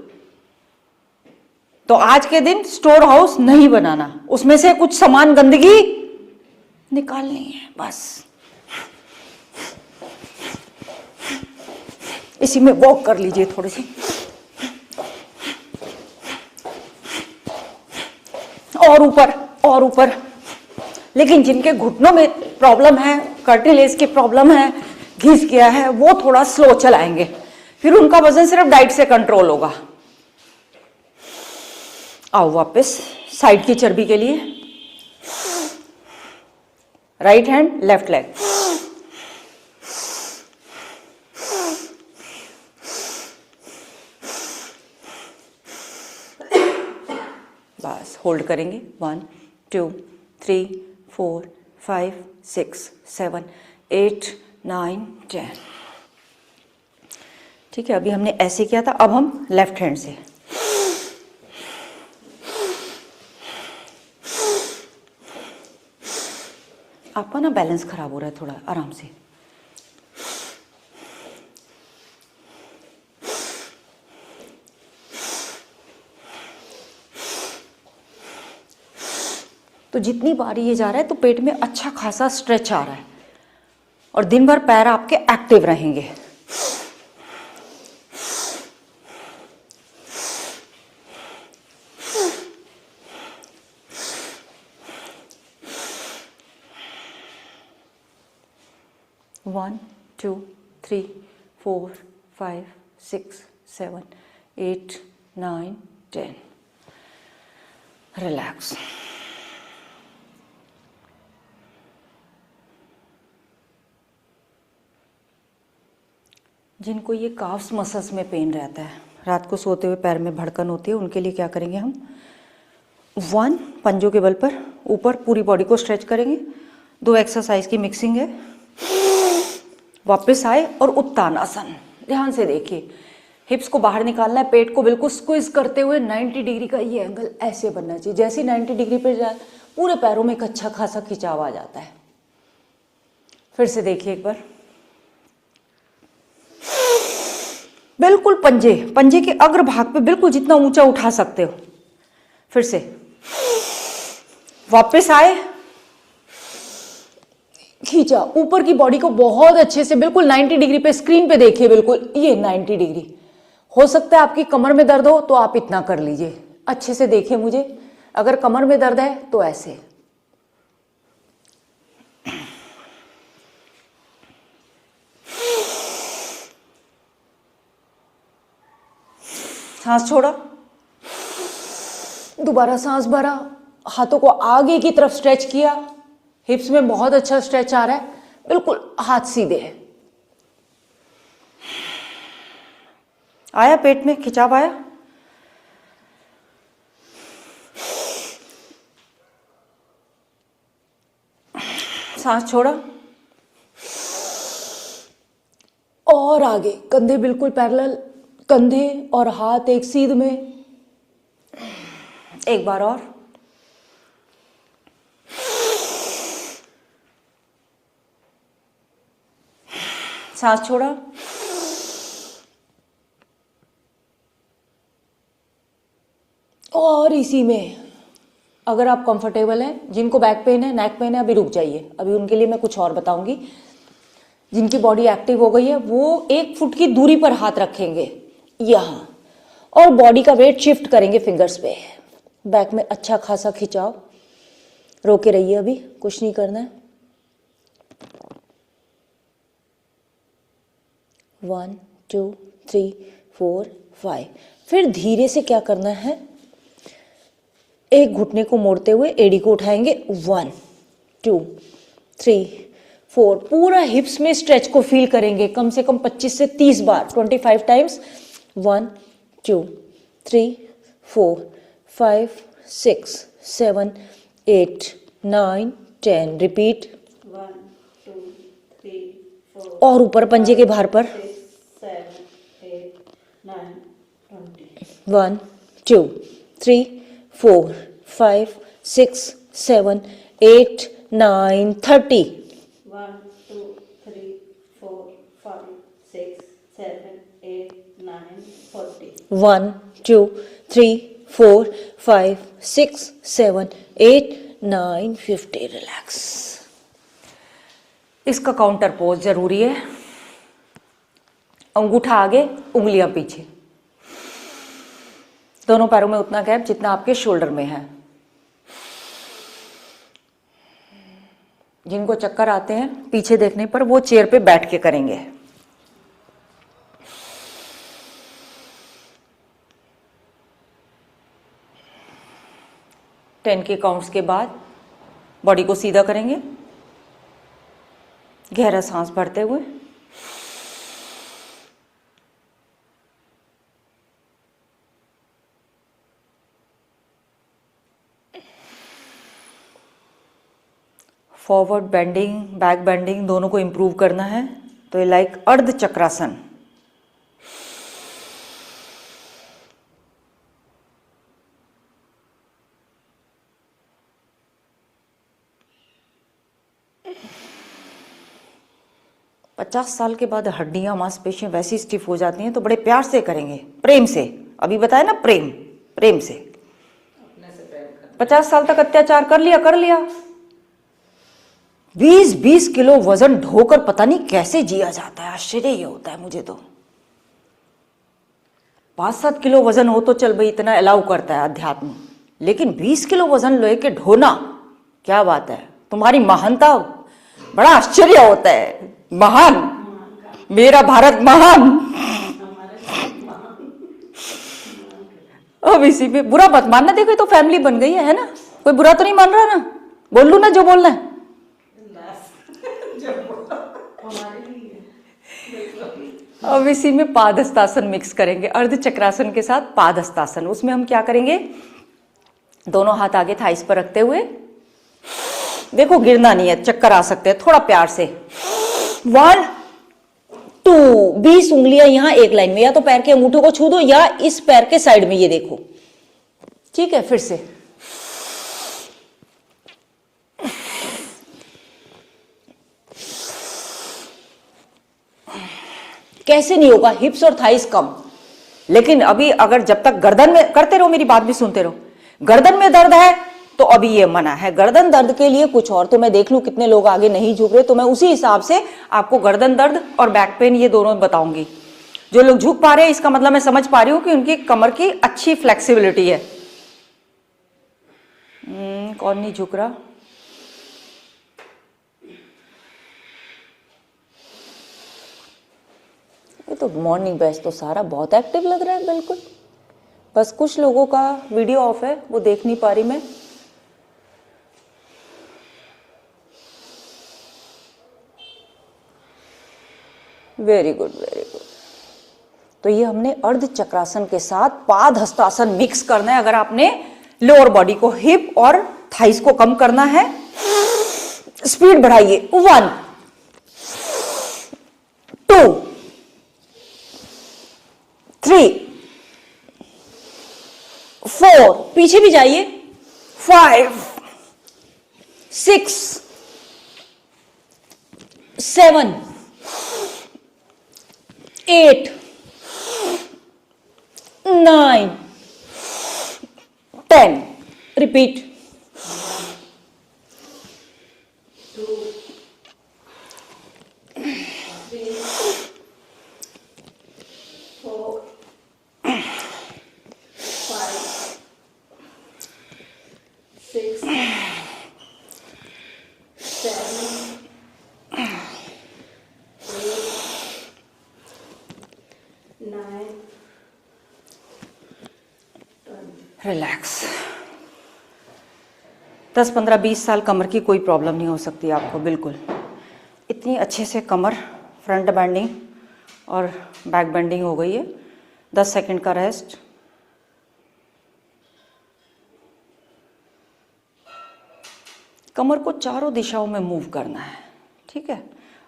तो आज के दिन स्टोर हाउस नहीं बनाना, उसमें से कुछ सामान गंदगी निकालनी है बस। इसी में वॉक कर लीजिए थोड़ी सी, और ऊपर और ऊपर। लेकिन जिनके घुटनों में प्रॉब्लम है, कार्टिलेज की प्रॉब्लम है, घिस गया है, वो थोड़ा स्लो चलाएंगे, फिर उनका वजन सिर्फ डाइट से कंट्रोल होगा। आओ वापस साइड की चर्बी के लिए, राइट हैंड लेफ्ट लेग, बस होल्ड करेंगे। 1 2 3 4 5 6 7 8 9 10। ठीक है, अभी हमने ऐसे किया था, अब हम लेफ्ट हैंड से। आपका ना बैलेंस खराब हो रहा है, थोड़ा आराम से। तो जितनी बार ये जा रहा है तो पेट में अच्छा खासा स्ट्रेच आ रहा है और दिन भर पैर आपके एक्टिव रहेंगे। One, two, three, 4, 5, 6, 7, 8, 9, 10। रिलैक्स। जिनको ये काफ्स मसल्स में पेन रहता है, रात को सोते हुए पैर में भड़कन होती है, उनके लिए क्या करेंगे हम? 1, पंजों के बल पर ऊपर पूरी बॉडी को स्ट्रेच करेंगे। 2 एक्सरसाइज की मिक्सिंग है। वापस आए और उत्तान आसन, ध्यान से देखिए। हिप्स को बाहर निकालना है, पेट को बिल्कुल स्क्विज करते हुए 90 डिग्री का ये एंगल ऐसे बनना चाहिए। जैसे 90 डिग्री पे जाए पूरे पैरों में एक अच्छा खासा खिंचाव आ जाता है। फिर से देखिए एक बार। बिल्कुल पंजे के अग्रभाग पे बिल्कुल जितना ऊंचा उठा सकते हो। फिर से वापस आए, खींचा ऊपर की बॉडी को बहुत अच्छे से, बिल्कुल 90 डिग्री पे। स्क्रीन पे देखिए, बिल्कुल ये 90 डिग्री। हो सकता है आपकी कमर में दर्द हो तो आप इतना कर लीजिए। अच्छे से देखिए मुझे। अगर कमर में दर्द है तो ऐसे। सांस छोड़ा, दोबारा सांस भरा, हाथों को आगे की तरफ स्ट्रेच किया। हिप्स में बहुत अच्छा स्ट्रेच आ रहा है, बिल्कुल हाथ सीधे है। आया पेट में खिंचाव आया। सांस छोड़ा और आगे, कंधे बिल्कुल पैरेलल, कंधे और हाथ एक सीध में। एक बार और। सांस छोड़ा और इसी में, अगर आप कंफर्टेबल हैं, जिनको बैक पेन है, नेक पेन है, अभी रुक जाइए। अभी उनके लिए मैं कुछ और बताऊंगी। जिनकी बॉडी एक्टिव हो गई है वो 1 फुट की दूरी पर हाथ रखेंगे यहां और बॉडी का वेट शिफ्ट करेंगे फिंगर्स पे। बैक में अच्छा खासा खिंचाव। रोके रहिए, अभी कुछ नहीं करना है। 1, 2, 3, 4, 5। फिर धीरे से क्या करना है, एक घुटने को मोड़ते हुए एड़ी को उठाएंगे। 1, 2, 3, 4। पूरा हिप्स में स्ट्रेच को फील करेंगे कम से कम 25 से 30 बार, 25 टाइम्स। 1, 2, 3, 4, 5, 6, 7, 8, 9, 10। रिपीट। 1, 2, 3, 4 और ऊपर पंजे के भार पर। 6, 7, 8, 9, 20। 1, 2, 3, 4, 5, 6, 7, 8, 9, 30। 1, 2, 3, 4, 5, 6, 7, 8, 9, 40। 1, 2, 3, 4, 5, 6, 7, 8, 9, 50। रिलैक्स। इसका काउंटर पोज जरूरी है। अंगूठा आगे, उंगलियां पीछे, दोनों पैरों में उतना गैप जितना आपके शोल्डर में है। जिनको चक्कर आते हैं पीछे देखने पर, वो चेयर पे बैठ के करेंगे। टेन के काउंट्स के बाद बॉडी को सीधा करेंगे, गहरा सांस भरते हुए। फॉरवर्ड बेंडिंग, बैक बेंडिंग दोनों को इंप्रूव करना है तो ये लाइक अर्ध चक्रासन। 50 साल के बाद हड्डियां मांसपेशियां वैसी स्टिफ हो जाती हैं तो बड़े प्यार से करेंगे, प्रेम से। अभी बताया ना, प्रेम, प्रेम से। अपने से प्रेम कर। 50 साल तक अत्याचार कर लिया, कर लिया। 20-20 किलो वजन ढोकर पता नहीं कैसे जिया जाता है, आश्चर्य ये होता है मुझे तो। 5-7 किलो वजन हो तो चल भाई, इतना अलाउ करता है अध्यात्म, लेकिन 20 किलो वजन लेके ढोना, क्या बात है। तुम्हारी महानता, बड़ा आश्चर्य होता है। महान, मेरा भारत महान। अब इसी में बुरा मत मानना, देखो तो फैमिली बन गई है ना, कोई बुरा तो नहीं मान रहा ना। बोल लू ना जो बोलना है। अब इसी में पादहस्तासन मिक्स करेंगे, अर्ध चक्रासन के साथ पादहस्तासन। उसमें हम क्या करेंगे, दोनों हाथ आगे थाइस पर रखते हुए, देखो गिरना नहीं है, चक्कर आ सकते हैं, थोड़ा प्यार से। 1 2 20 उंगलियां यहां एक लाइन में, या तो पैर के अंगूठों को छू दो या इस पैर के साइड में, ये देखो, ठीक है। फिर से कैसे नहीं होगा, हिप्स और थाइस कम। लेकिन अभी अगर जब तक गर्दन में, करते रहो, मेरी बात भी सुनते रहो, गर्दन में दर्द है तो अभी ये मना है। गर्दन दर्द के लिए कुछ और, तो मैं देख लूं कितने लोग आगे नहीं झुक रहे, तो मैं उसी हिसाब से आपको गर्दन दर्द और बैक पेन ये दोनों बताऊंगी। जो लोग झुक पा रहे हैं, इसका मतलब मैं समझ पा रही हूं कि उनकी कमर की अच्छी फ्लेक्सिबिलिटी है। कौन नहीं झुक रहा? ये तो मॉर्निंग बैच तो सारा बहुत एक्टिव लग रहा है, बिल्कुल। बस कुछ लोगों का वीडियो ऑफ है, वो देख नहीं पा रही मैं। Very good, very good. तो ये हमने अर्ध चक्रासन के साथ पादहस्तासन मिक्स करना है। अगर आपने लोअर बॉडी को, हिप और थाइस को कम करना है, स्पीड बढ़ाइए। 1 2 3 4, पीछे भी जाइए, 5 6 7 8 9 10। रिपीट। 2 3 4 5 6 7 9 रिलैक्स। 10 15 20 साल कमर की कोई प्रॉब्लम नहीं हो सकती आपको, बिल्कुल। इतनी अच्छे से कमर फ्रंट बेंडिंग और बैक बेंडिंग हो गई है। 10 सेकंड का रेस्ट। कमर को चारों दिशाओं में मूव करना है, ठीक है।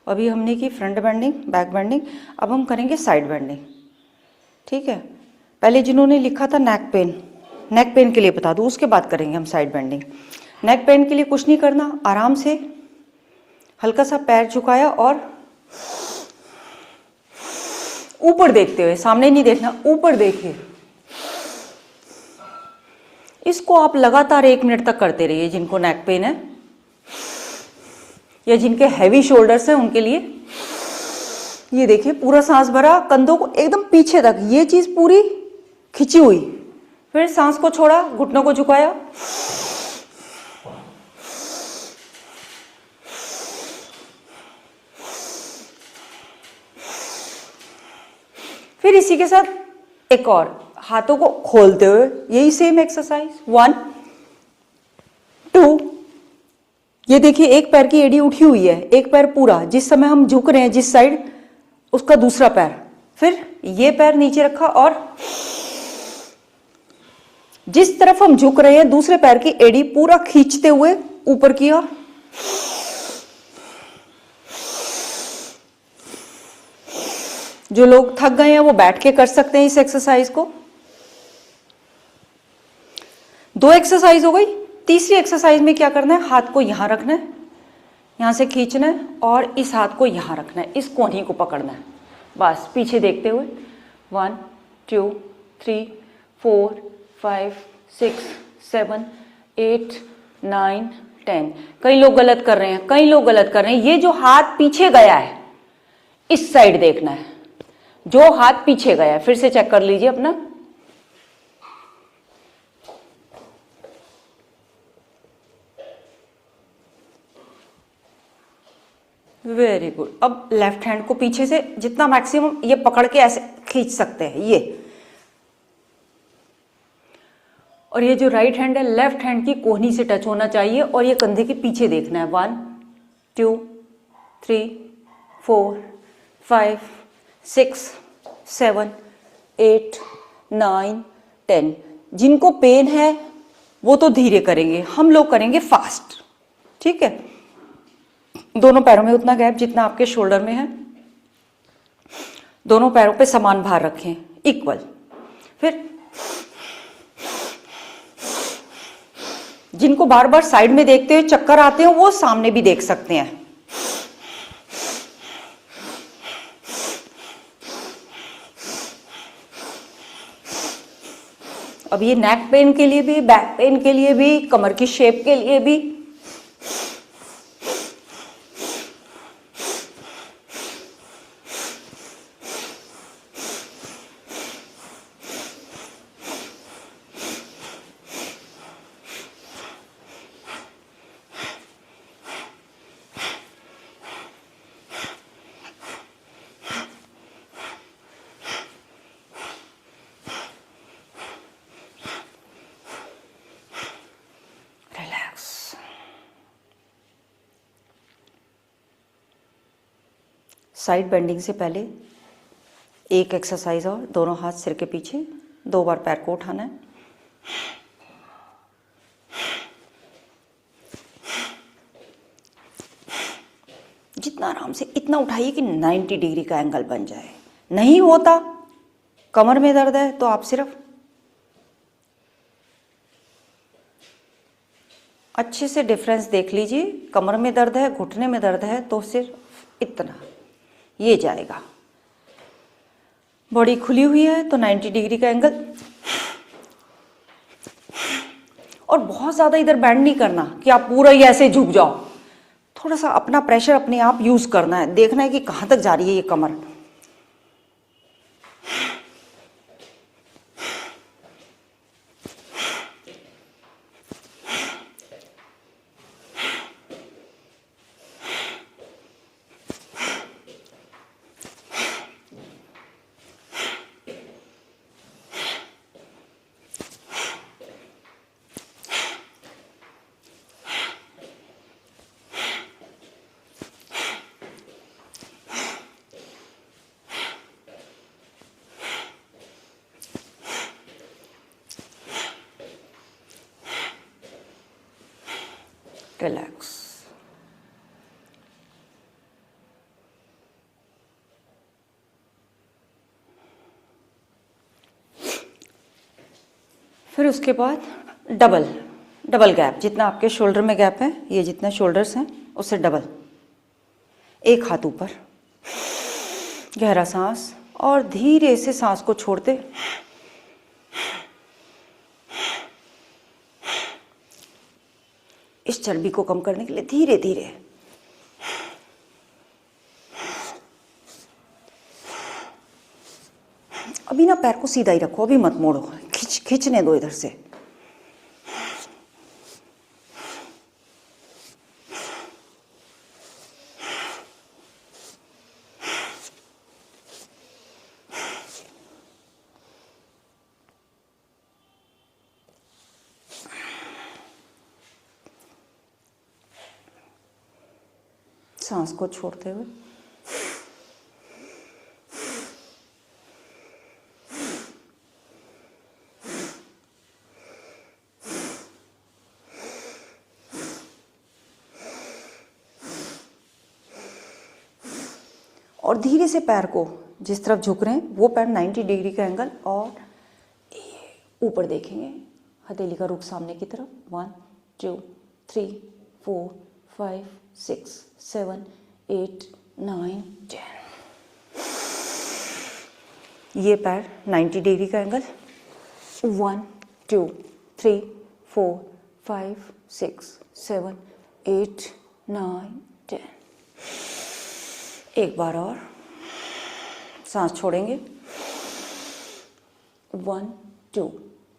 अभी हमने की फ्रंट बेंडिंग, बैक बेंडिंग, अब हम करेंगे साइड बेंडिंग, ठीक है। पहले जिन्होंने लिखा था नेक पेन, नेक पेन के लिए बता दूं, उसके बाद करेंगे हम साइड बेंडिंग। नेक पेन के लिए कुछ नहीं करना, आराम से हल्का सा पैर झुकाया और ऊपर देखते हुए, सामने नहीं देखना, ऊपर देखिए। इसको आप लगातार 1 मिनट तक करते रहिए। जिनको नेक पेन है या जिनके हैवी शोल्डर्स हैं उनके लिए ये देखिए, पूरा सांस भरा, कंधों को एकदम पीछे तक, ये चीज पूरी खिंची हुई। फिर सांस को छोड़ा, घुटनों को झुकाया, फिर इसी के साथ एक और, हाथों को खोलते हुए यही सेम एक्सरसाइज। 1 2। ये देखिए, एक पैर की एड़ी उठी हुई है, एक पैर पूरा, जिस समय हम झुक रहे हैं जिस साइड, उसका दूसरा पैर, फिर ये पैर नीचे रखा और जिस तरफ हम झुक रहे हैं दूसरे पैर की एड़ी पूरा खींचते हुए ऊपर किया। जो लोग थक गए हैं वो बैठ के कर सकते हैं इस एक्सरसाइज को। 2 एक्सरसाइज हो गई। तीसरी एक्सरसाइज में क्या करना है, हाथ को यहां रखना है, यहाँ से खींचना है और इस हाथ को यहाँ रखना है, इस कोहनी को पकड़ना है, बस पीछे देखते हुए 1 2 3 4 5 6 7 8 9 10। कई लोग गलत कर रहे हैं, कई लोग गलत कर रहे हैं। ये जो हाथ पीछे गया है इस साइड देखना है, जो हाथ पीछे गया है। फिर से चेक कर लीजिए अपना। Very good. अब लेफ्ट हैंड को पीछे से जितना मैक्सिमम ये पकड़ के ऐसे खींच सकते हैं ये, और ये जो राइट हैंड है लेफ्ट हैंड की कोहनी से टच होना चाहिए और ये कंधे के पीछे देखना है। 1 2 3 4 5 6 7 8 9 10। जिनको पेन है वो तो धीरे करेंगे, हम लोग करेंगे फास्ट, ठीक है। दोनों पैरों में उतना गैप जितना आपके शोल्डर में है, दोनों पैरों पे समान भार रखें, इक्वल। फिर जिनको बार बार साइड में देखते हुए चक्कर आते हैं वो सामने भी देख सकते हैं। अब ये नेक पेन के लिए भी, बैक पेन के लिए भी, कमर की शेप के लिए भी। साइड बेंडिंग से पहले एक एक्सरसाइज और, दोनों हाथ सिर के पीछे, 2 बार पैर को उठाना है। जितना आराम से इतना उठाइए कि 90 डिग्री का एंगल बन जाए। नहीं होता, कमर में दर्द है तो आप सिर्फ अच्छे से डिफरेंस देख लीजिए। कमर में दर्द है, घुटने में दर्द है तो सिर्फ इतना, ये जाएगा। बॉडी खुली हुई है तो 90 डिग्री का एंगल, और बहुत ज़्यादा इधर बैंड नहीं करना कि आप पूरा ही ऐसे झुक जाओ। थोड़ा सा अपना प्रेशर अपने आप यूज करना है, देखना है कि कहाँ तक जा रही है ये कमर। रिलैक्स। फिर उसके बाद डबल गैप, जितना आपके शोल्डर में गैप है, ये जितने शोल्डर्स हैं उससे डबल। एक हाथ ऊपर, गहरा सांस, और धीरे से सांस को छोड़ते इस चर्बी को कम करने के लिए धीरे धीरे। अभी ना पैर को सीधा ही रखो, अभी मत मोड़ो, खींचने दो इधर से। सांस को छोड़ते हुए और धीरे से पैर को जिस तरफ झुक रहे हैं वो पैर 90 डिग्री का एंगल, और ऊपर देखेंगे, हथेली का रुख सामने की तरफ। 1 2 3 4 5 6 7 8 9 10। ये पैर 90 डिग्री का एंगल। 1 2 3 4 5 6 7 8 9 10। एक बार और सांस छोड़ेंगे। 1 2,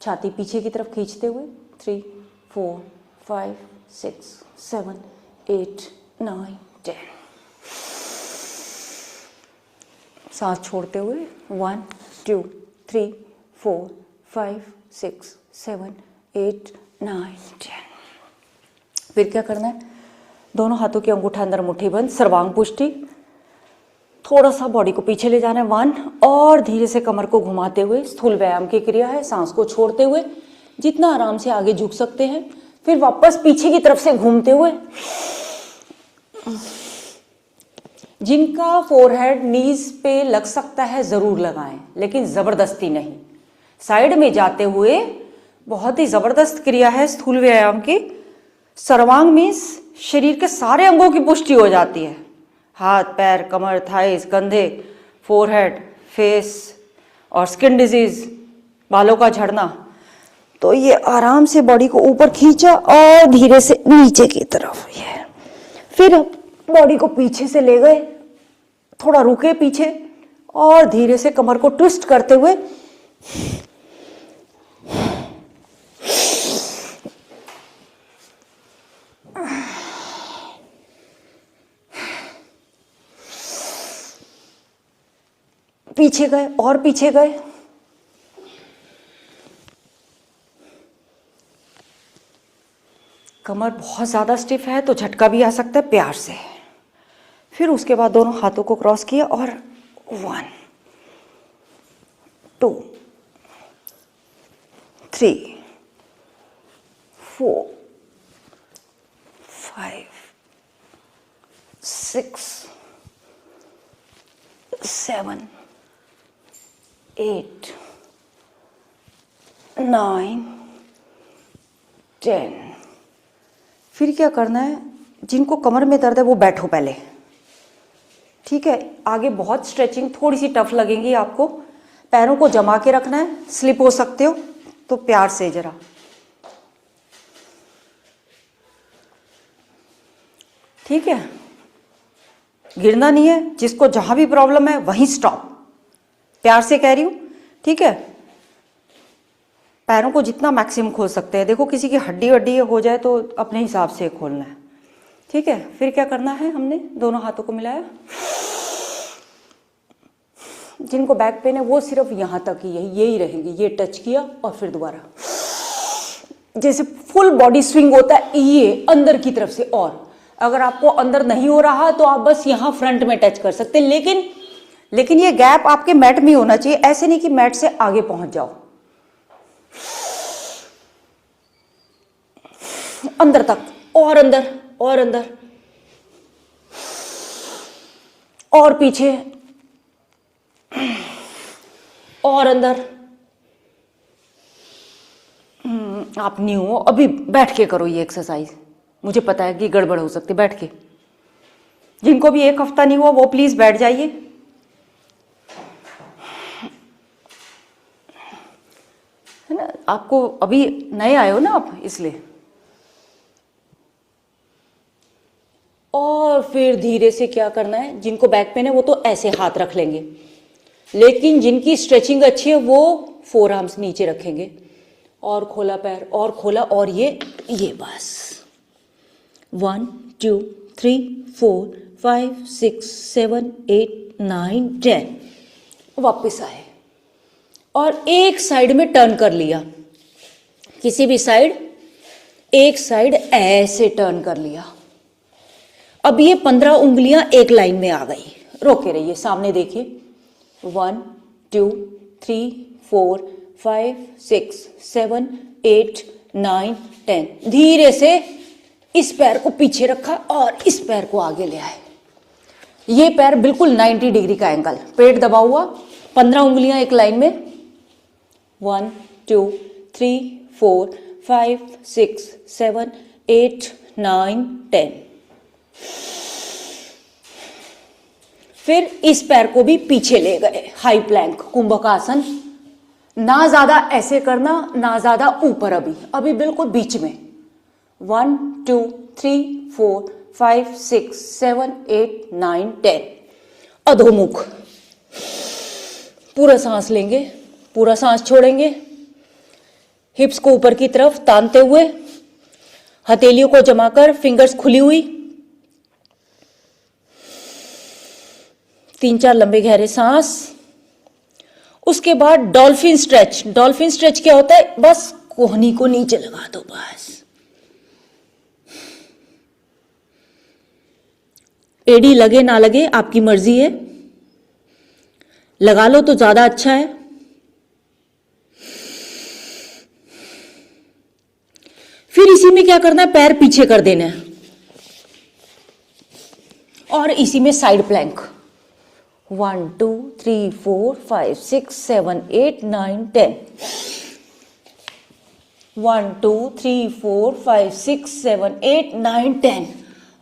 छाती पीछे की तरफ खींचते हुए 3 4 5 6 7 8 9 10। सांस छोड़ते हुए 1 2 3 4 5 6 7 8 9 10। फिर क्या करना है, दोनों हाथों की अंगूठा अंदर मुट्ठी बंद, सर्वांग पुष्टि। थोड़ा सा बॉडी को पीछे ले जाना है 1, और धीरे से कमर को घुमाते हुए, स्थूल व्यायाम की क्रिया है। सांस को छोड़ते हुए जितना आराम से आगे झुक सकते हैं, फिर वापस पीछे की तरफ से घूमते हुए। जिनका फोरहेड नीज पे लग सकता है जरूर लगाएं, लेकिन जबरदस्ती नहीं। साइड में जाते हुए बहुत ही जबरदस्त क्रिया है स्थूल व्यायाम की। सर्वांग मीन्स शरीर के सारे अंगों की पुष्टि हो जाती है। हाथ, पैर, कमर, थाइस, कंधे, फोरहेड, फेस और स्किन डिजीज, बालों का झड़ना। तो ये आराम से बॉडी को ऊपर खींचा और धीरे से नीचे की तरफ। ये फिर बॉडी को पीछे से ले गए, थोड़ा रुके पीछे, और धीरे से कमर को ट्विस्ट करते हुए पीछे गए और पीछे गए। कमर बहुत ज्यादा स्टिफ है तो झटका भी आ सकता है, प्यार से। फिर उसके बाद दोनों हाथों को क्रॉस किया और 1 2 3 4 5 6 7 8 9 10। फिर क्या करना है, जिनको कमर में दर्द है वो बैठो पहले, ठीक है। आगे बहुत स्ट्रेचिंग थोड़ी सी टफ लगेंगी आपको। पैरों को जमा के रखना है, स्लिप हो सकते हो तो प्यार से जरा। ठीक है, गिरना नहीं है। जिसको जहां भी प्रॉब्लम है वहीं स्टॉप, प्यार से कह रही हूं, ठीक है। पैरों को जितना मैक्सिमम खोल सकते हैं। देखो किसी की हड्डी वड्डी हो जाए तो अपने हिसाब से खोलना है, ठीक है। फिर क्या करना है, हमने दोनों हाथों को मिलाया। जिनको बैक पेन है वो सिर्फ यहां तक ही यही रहेंगे, ये टच किया और फिर दोबारा, जैसे फुल बॉडी स्विंग होता है ये अंदर की तरफ से। और अगर आपको अंदर नहीं हो रहा तो आप बस यहां फ्रंट में टच कर सकते हैं, लेकिन ये गैप आपके मैट में होना चाहिए। ऐसे नहीं कि मैट से आगे पहुंच जाओ, अंदर तक, और अंदर और अंदर और पीछे और अंदर। आप न्यू हो, अभी बैठ के करो ये एक्सरसाइज। मुझे पता है कि गड़बड़ हो सकती है, बैठ के। जिनको भी एक हफ्ता नहीं हुआ वो प्लीज बैठ जाइए। है ना, आपको अभी नए आए हो ना आप, इसलिए। और फिर धीरे से क्या करना है, जिनको बैक पेन है वो तो ऐसे हाथ रख लेंगे, लेकिन जिनकी स्ट्रेचिंग अच्छी है वो फोर आर्म्स नीचे रखेंगे और खोला पैर और खोला, और ये बस 1 2 3 4 5 6 7 8 9 10। वापस आए और एक साइड में टर्न कर लिया, किसी भी साइड, एक साइड ऐसे टर्न कर लिया। अब ये 15 उंगलियां एक लाइन में आ गई। रोके रहिए, सामने देखिए। 1 2 3 4 5 6 7 8 9 10। धीरे से इस पैर को पीछे रखा और इस पैर को आगे ले आए। ये पैर बिल्कुल 90 डिग्री का एंगल, पेट दबा हुआ, 15 उंगलियां एक लाइन में। 1 2 3 4 5 6 7 8 9 10। फिर इस पैर को भी पीछे ले गए, हाई प्लैंक कुंभकासन। ना ज्यादा ऐसे करना, ना ज्यादा ऊपर, अभी बिल्कुल बीच में। 1 2 3 4 5 6 7 8 9 10। अधोमुख। पूरा सांस लेंगे, पूरा सांस छोड़ेंगे, हिप्स को ऊपर की तरफ तानते हुए, हथेलियों को जमाकर, फिंगर्स खुली हुई। 3-4 लंबे गहरे सांस। उसके बाद डॉल्फिन स्ट्रेच। डॉल्फिन स्ट्रेच क्या होता है? बस कोहनी को नीचे लगा दो, बस। एड़ी लगे ना लगे आपकी मर्जी है, लगा लो तो ज्यादा अच्छा है। फिर इसी में क्या करना है? पैर पीछे कर देना है और इसी में साइड प्लैंक। 1 2 3 4 5 6 7 8 9 10। 1 2 3 4 5 6 7 8 9 10।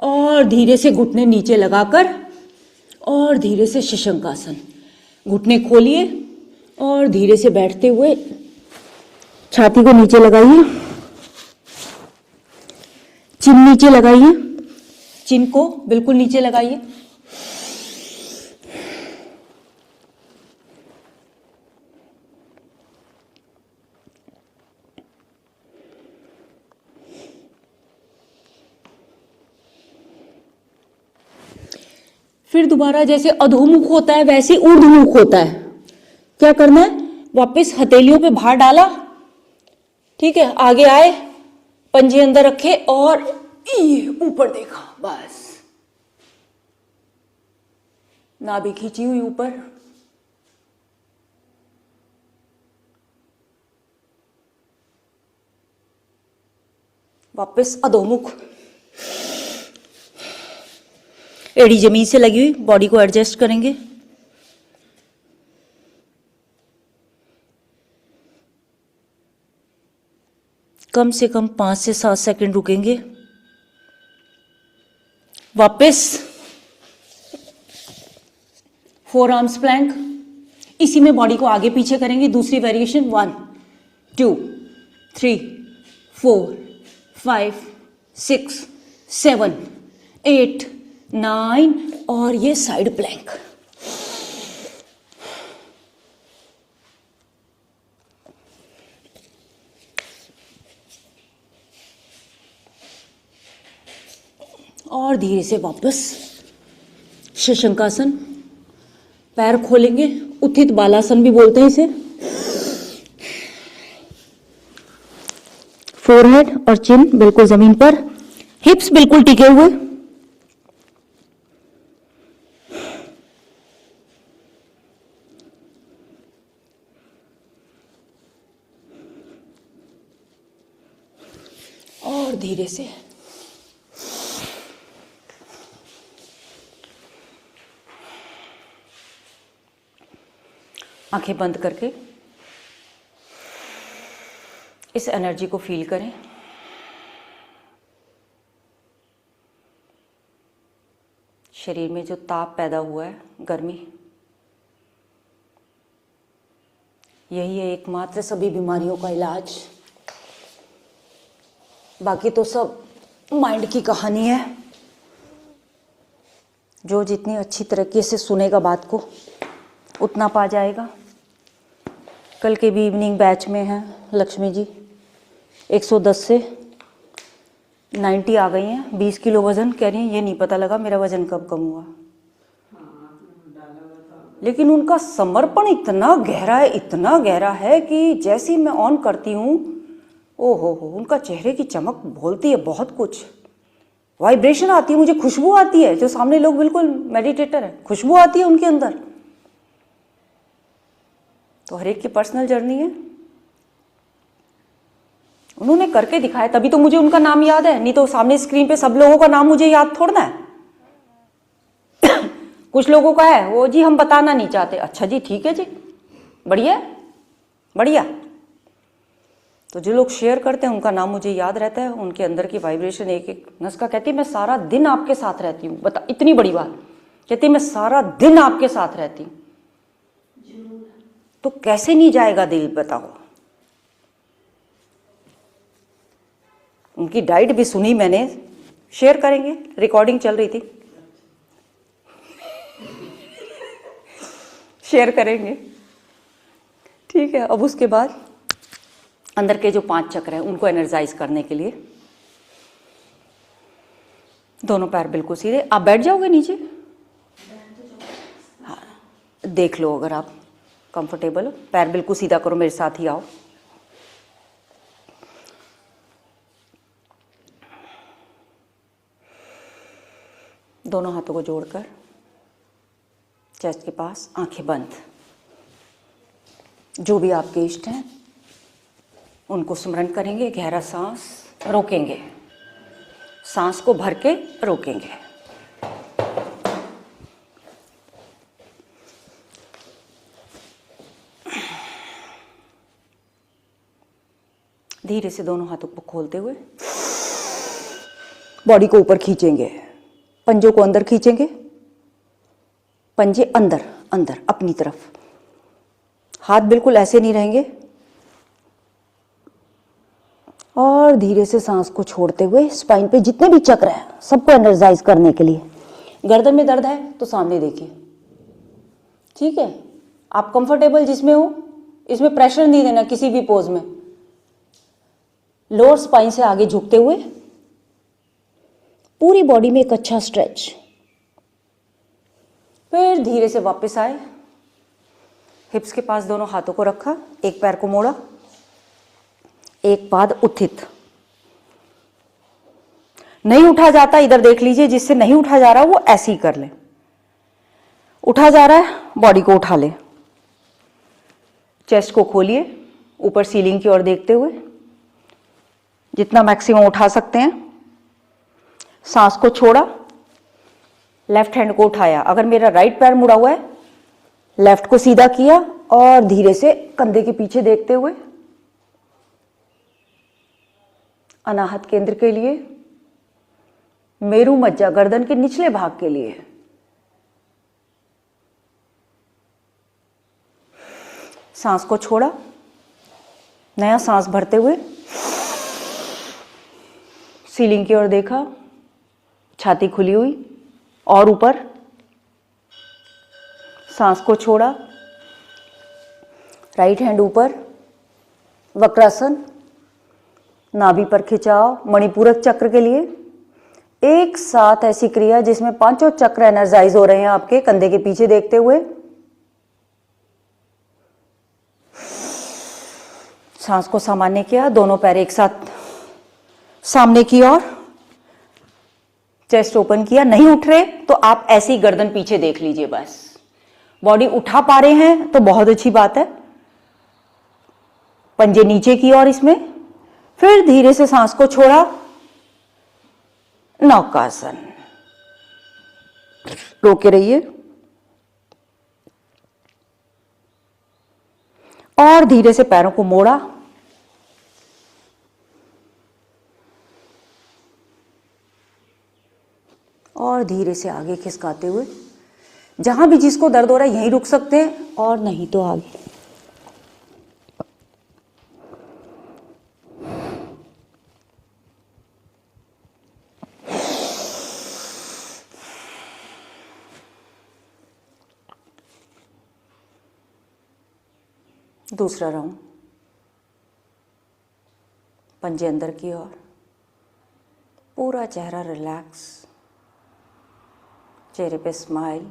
और धीरे से घुटने नीचे लगाकर और धीरे से शशंकासन। घुटने खोलिए और धीरे से बैठते हुए छाती को नीचे लगाइए, चिन नीचे लगाइए, चिन को बिल्कुल नीचे लगाइए। फिर दोबारा जैसे अधोमुख होता है वैसे ऊर्ध्वमुख होता है। क्या करना है? वापस हथेलियों पे भार डाला, ठीक है, आगे आए, पंजे अंदर रखे और ऊपर देखा, बस। नाभि खींची हुई ऊपर। वापस अधोमुख। एड़ी जमीन से लगी हुई, बॉडी को एडजस्ट करेंगे। कम से कम 5 से 7 सेकंड रुकेंगे। वापस फोर आर्म्स प्लैंक। इसी में बॉडी को आगे पीछे करेंगे। दूसरी वेरिएशन 1 2 3 4 5 6 7 8 9 और ये साइड प्लैंक। और धीरे से वापस शशंकासन। पैर खोलेंगे, उत्थित बालासन भी बोलते हैं इसे। फोरहेड और चिन बिल्कुल जमीन पर, हिप्स बिल्कुल टिके हुए। और धीरे से आंखें बंद करके इस एनर्जी को फील करें। शरीर में जो ताप पैदा हुआ है, गर्मी, यही है एकमात्र सभी बीमारियों का इलाज। बाकी तो सब माइंड की कहानी है। जो जितनी अच्छी तरीके से सुनेगा बात को उतना पा जाएगा। कल के भी इवनिंग बैच में हैं लक्ष्मी जी, 110 से 90 आ गई हैं। 20 किलो वजन, कह रही हैं ये नहीं पता लगा मेरा वजन कब कम हुआ। लेकिन उनका समर्पण इतना गहरा है कि जैसे ही मैं ऑन करती हूँ, ओहो हो, उनका चेहरे की चमक बोलती है बहुत कुछ। वाइब्रेशन आती है, मुझे खुशबू आती है। जो सामने लोग बिल्कुल मेडिटेटर है, खुशबू आती है उनके अंदर। तो हर एक की पर्सनल जर्नी है, उन्होंने करके दिखाया, तभी तो मुझे उनका नाम याद है। नहीं तो सामने स्क्रीन पे सब लोगों का नाम मुझे याद थोड़ा है। कुछ लोगों का है वो जी हम बताना नहीं चाहते। अच्छा जी, ठीक है जी, बढ़िया बढ़िया। तो जो लोग शेयर करते हैं उनका नाम मुझे याद रहता है। उनके अंदर की वाइब्रेशन एक एक नस का कहती है मैं सारा दिन आपके साथ रहती हूँ। बता, इतनी बड़ी बात। कहती मैं सारा दिन आपके साथ रहती हूँ। तो कैसे नहीं जाएगा दिल, बताओ। उनकी डाइट भी सुनी मैंने, शेयर करेंगे, रिकॉर्डिंग चल रही थी, शेयर करेंगे, ठीक है। अब उसके बाद अंदर के जो 5 चक्र हैं उनको एनर्जाइज करने के लिए दोनों पैर बिल्कुल सीधे। आप बैठ जाओगे नीचे, हाँ देख लो अगर आप कंफर्टेबल हो। पैर बिल्कुल सीधा करो, मेरे साथ ही आओ। दोनों हाथों को जोड़कर चेस्ट के पास, आंखें बंद। जो भी आपके इष्ट हैं उनको स्मरण करेंगे। गहरा सांस रोकेंगे, सांस को भर के रोकेंगे। धीरे से दोनों हाथों को खोलते हुए बॉडी को ऊपर खींचेंगे, पंजों को अंदर खींचेंगे, पंजे अंदर अंदर अपनी तरफ। हाथ बिल्कुल ऐसे नहीं रहेंगे। और धीरे से सांस को छोड़ते हुए स्पाइन पे जितने भी चक्र हैं सबको एनर्जाइज करने के लिए। गर्दन में दर्द है तो सामने देखिए, ठीक है। आप कंफर्टेबल जिसमें हो, इसमें प्रेशर नहीं देना किसी भी पोज में। लोअर स्पाइन से आगे झुकते हुए पूरी बॉडी में एक अच्छा स्ट्रेच। फिर धीरे से वापस आए, हिप्स के पास दोनों हाथों को रखा, एक पैर को मोड़ा, एक पाद उत्थित। नहीं उठा जाता इधर देख लीजिए, जिससे नहीं उठा जा रहा वो ऐसे ही कर ले। उठा जा रहा है बॉडी को उठा ले। चेस्ट को खोलिए, ऊपर सीलिंग की ओर देखते हुए जितना मैक्सिमम उठा सकते हैं। सांस को छोड़ा, लेफ्ट हैंड को उठाया। अगर मेरा राइट पैर मुड़ा हुआ है, लेफ्ट को सीधा किया और धीरे से कंधे के पीछे देखते हुए अनाहत केंद्र के लिए, मेरु मज्जा गर्दन के निचले भाग के लिए सांस को छोड़ा, नया सांस भरते हुए सीलिंग की ओर देखा, छाती खुली हुई और ऊपर। सांस को छोड़ा, राइट हैंड ऊपर, वक्रासन, नाभि पर खिंचाव, मणिपूरक चक्र के लिए। एक साथ ऐसी क्रिया जिसमें 5 चक्र एनर्जाइज हो रहे हैं आपके, कंधे के पीछे देखते हुए। सांस को सामान्य किया, दोनों पैर एक साथ सामने की ओर, चेस्ट ओपन किया। नहीं उठ रहे तो आप ऐसी गर्दन पीछे देख लीजिए बस। बॉडी उठा पा रहे हैं तो बहुत अच्छी बात है। पंजे नीचे की ओर इसमें। फिर धीरे से सांस को छोड़ा, नौकासन। रोके रहिए और धीरे से पैरों को मोड़ा। और धीरे से आगे खिसकाते हुए, जहां भी जिसको दर्द हो रहा है यहीं रुक सकते हैं और नहीं तो आगे। दूसरा राउंड, पंजे अंदर की ओर, पूरा चेहरा रिलैक्स, चेहरे पे स्माइल।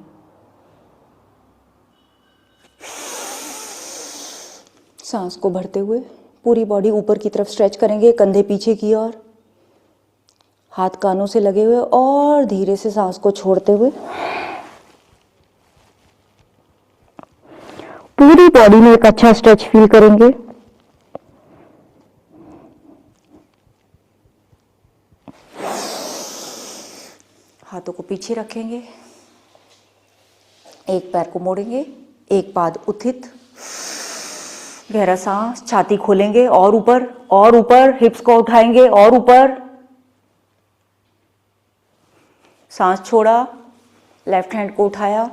सांस को भरते हुए पूरी बॉडी ऊपर की तरफ स्ट्रेच करेंगे, कंधे पीछे की ओर, हाथ कानों से लगे हुए और धीरे से सांस को छोड़ते हुए पूरी बॉडी में एक अच्छा स्ट्रेच फील करेंगे। हाथों को पीछे रखेंगे, एक पैर को मोड़ेंगे, एक पाद उत्थित। गहरा सांस, छाती खोलेंगे और ऊपर, हिप्स को उठाएंगे और ऊपर। सांस छोड़ा, लेफ्ट हैंड को उठाया,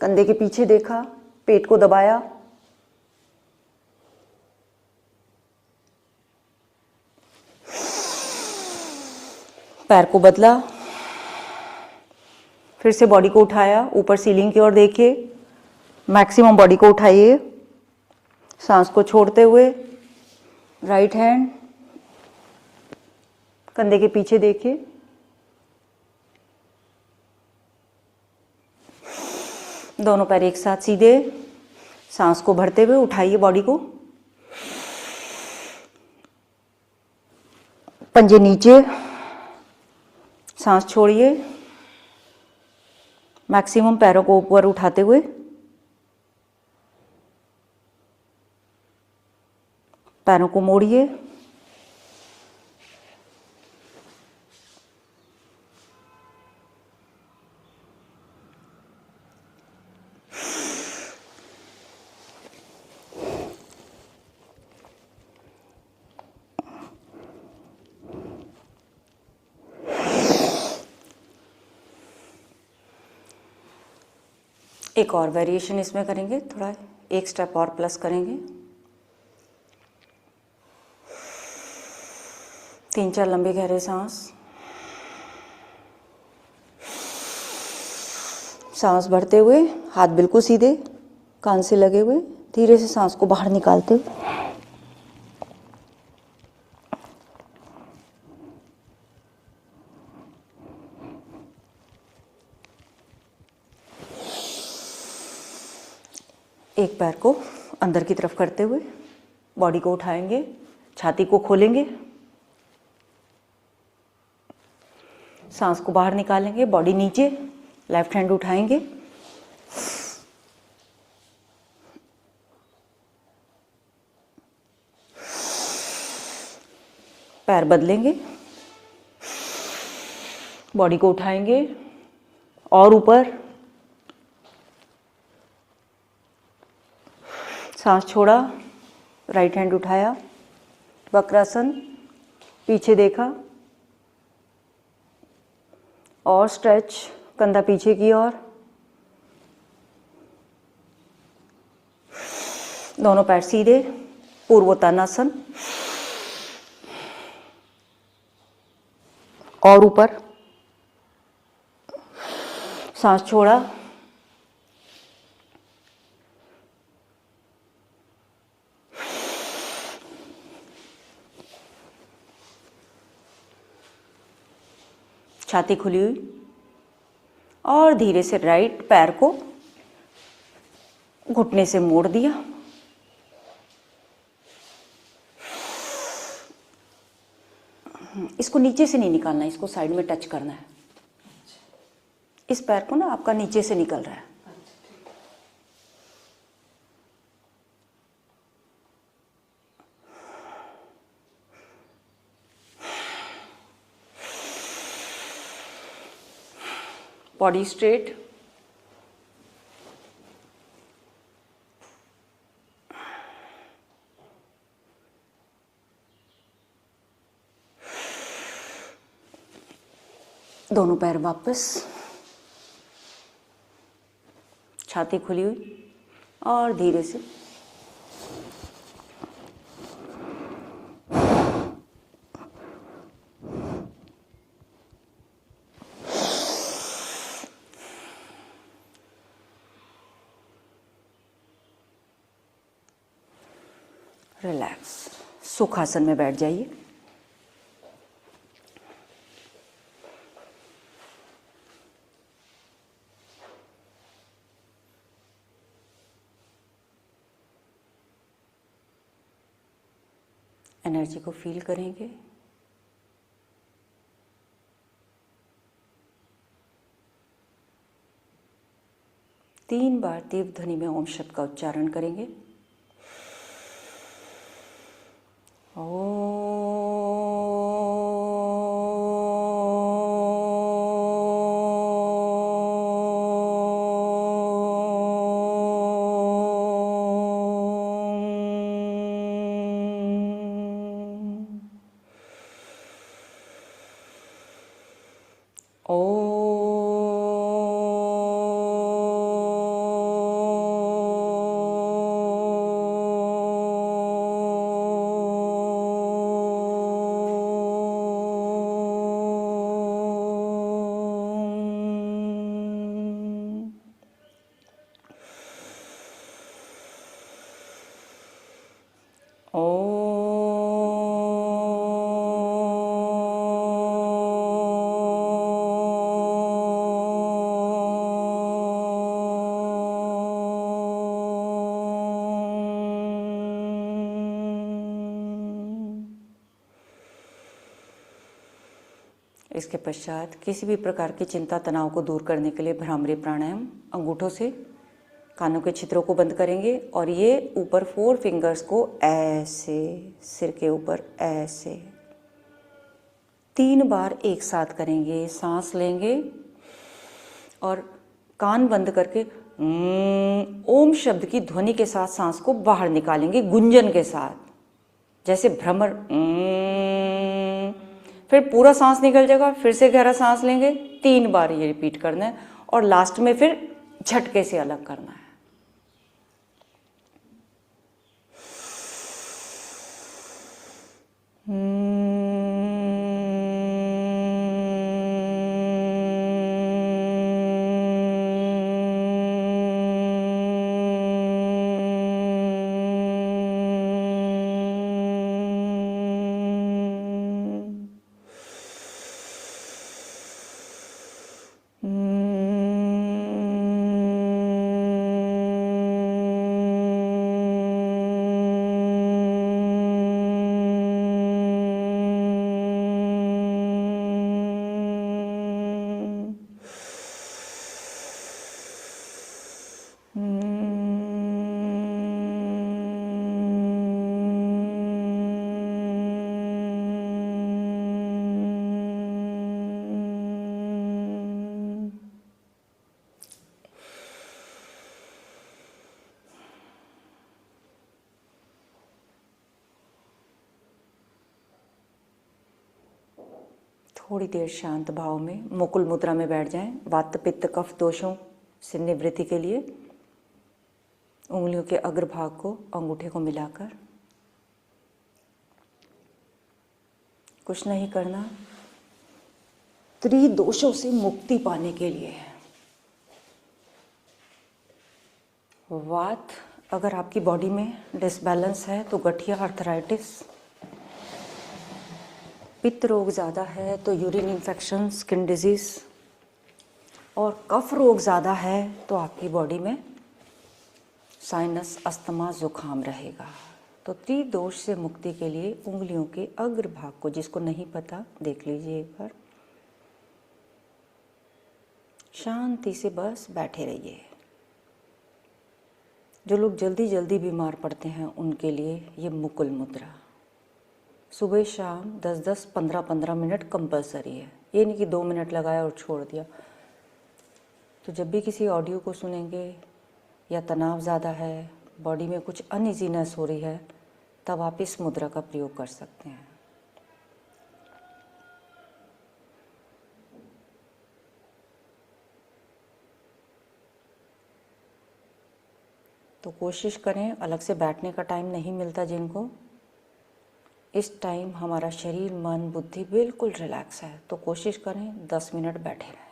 कंधे के पीछे देखा, पेट को दबाया, पैर को बदला, फिर से बॉडी को उठाया, ऊपर सीलिंग की ओर देखिए, मैक्सिमम बॉडी को उठाइए, सांस को छोड़ते हुए राइट हैंड कंधे के पीछे देखिए, दोनों पैर एक साथ सीधे, सांस को भरते हुए उठाइए बॉडी को, पंजे नीचे, सांस छोड़िए, मैक्सिमम पैरों को ऊपर उठाते हुए, पैरों को मोड़िए, एक और वेरिएशन इसमें करेंगे, थोड़ा एक स्टेप और प्लस करेंगे, 3-4 लंबे गहरे सांस, सांस भरते हुए हाथ बिल्कुल सीधे कान से लगे हुए, धीरे से सांस को बाहर निकालते हुए, एक पैर को अंदर की तरफ करते हुए बॉडी को उठाएंगे, छाती को खोलेंगे, सांस को बाहर निकालेंगे, बॉडी नीचे, लेफ्ट हैंड उठाएंगे, पैर बदलेंगे, बॉडी को उठाएंगे और ऊपर, सांस छोड़ा, राइट हैंड उठाया, वक्रासन, पीछे देखा और स्ट्रेच, कंधा पीछे की ओर, दोनों पैर सीधे, पूर्वोत्तानासन और ऊपर, सांस छोड़ा, छाती खुली हुई और धीरे से राइट पैर को घुटने से मोड़ दिया, इसको नीचे से नहीं निकालना, इसको साइड में टच करना है, इस पैर को ना आपका नीचे से निकल रहा है, बॉडी स्ट्रेट, दोनों पैर वापस, छाती खुली हुई और धीरे से रिलैक्स, सुखासन में बैठ जाइए। एनर्जी को फील करेंगे। तीन बार तीव्र ध्वनि में ओम शब्द का उच्चारण करेंगे। ओ इसके पश्चात किसी भी प्रकार की चिंता तनाव को दूर करने के लिए भ्रामरी प्राणायाम अंगूठों से कानों के छिद्रों को बंद करेंगे और ये ऊपर 4 फिंगर्स को ऐसे सिर के ऊपर ऐसे 3 बार एक साथ करेंगे। सांस लेंगे और कान बंद करके ओम शब्द की ध्वनि के साथ सांस को बाहर निकालेंगे, गुंजन के साथ, जैसे भ्रमर। फिर पूरा सांस निकल जाएगा, फिर से गहरा सांस लेंगे, 3 बार ये रिपीट करना है और लास्ट में फिर झटके से अलग करना है। थोड़ी देर शांत भाव में मुकुल मुद्रा में बैठ जाएं। वात पित्त कफ दोषों से निवृत्ति के लिए उंगलियों के अग्रभाग को अंगूठे को मिलाकर, कुछ नहीं करना, त्रिदोषों से मुक्ति पाने के लिए। वात अगर आपकी बॉडी में डिसबैलेंस है तो गठिया, आर्थराइटिस, पित्त रोग ज़्यादा है तो यूरिन इन्फेक्शन, स्किन डिजीज, और कफ रोग ज़्यादा है तो आपकी बॉडी में साइनस, अस्थमा, जुकाम रहेगा। तो त्रिदोष से मुक्ति के लिए उंगलियों के अग्रभाग को, जिसको नहीं पता देख लीजिए एक बार, शांति से बस बैठे रहिए। जो लोग जल्दी जल्दी बीमार पड़ते हैं उनके लिए ये मुकुल मुद्रा सुबह शाम 10-10, 15-15 मिनट कंपलसरी है। ये नहीं कि 2 मिनट लगाया और छोड़ दिया। तो जब भी किसी ऑडियो को सुनेंगे या तनाव ज़्यादा है, बॉडी में कुछ अनइजीनेस हो रही है, तब आप इस मुद्रा का प्रयोग कर सकते हैं। तो कोशिश करें, अलग से बैठने का टाइम नहीं मिलता जिनको, इस टाइम हमारा शरीर, मन, बुद्धि बिल्कुल रिलैक्स है, तो कोशिश करें 10 मिनट बैठे रहें।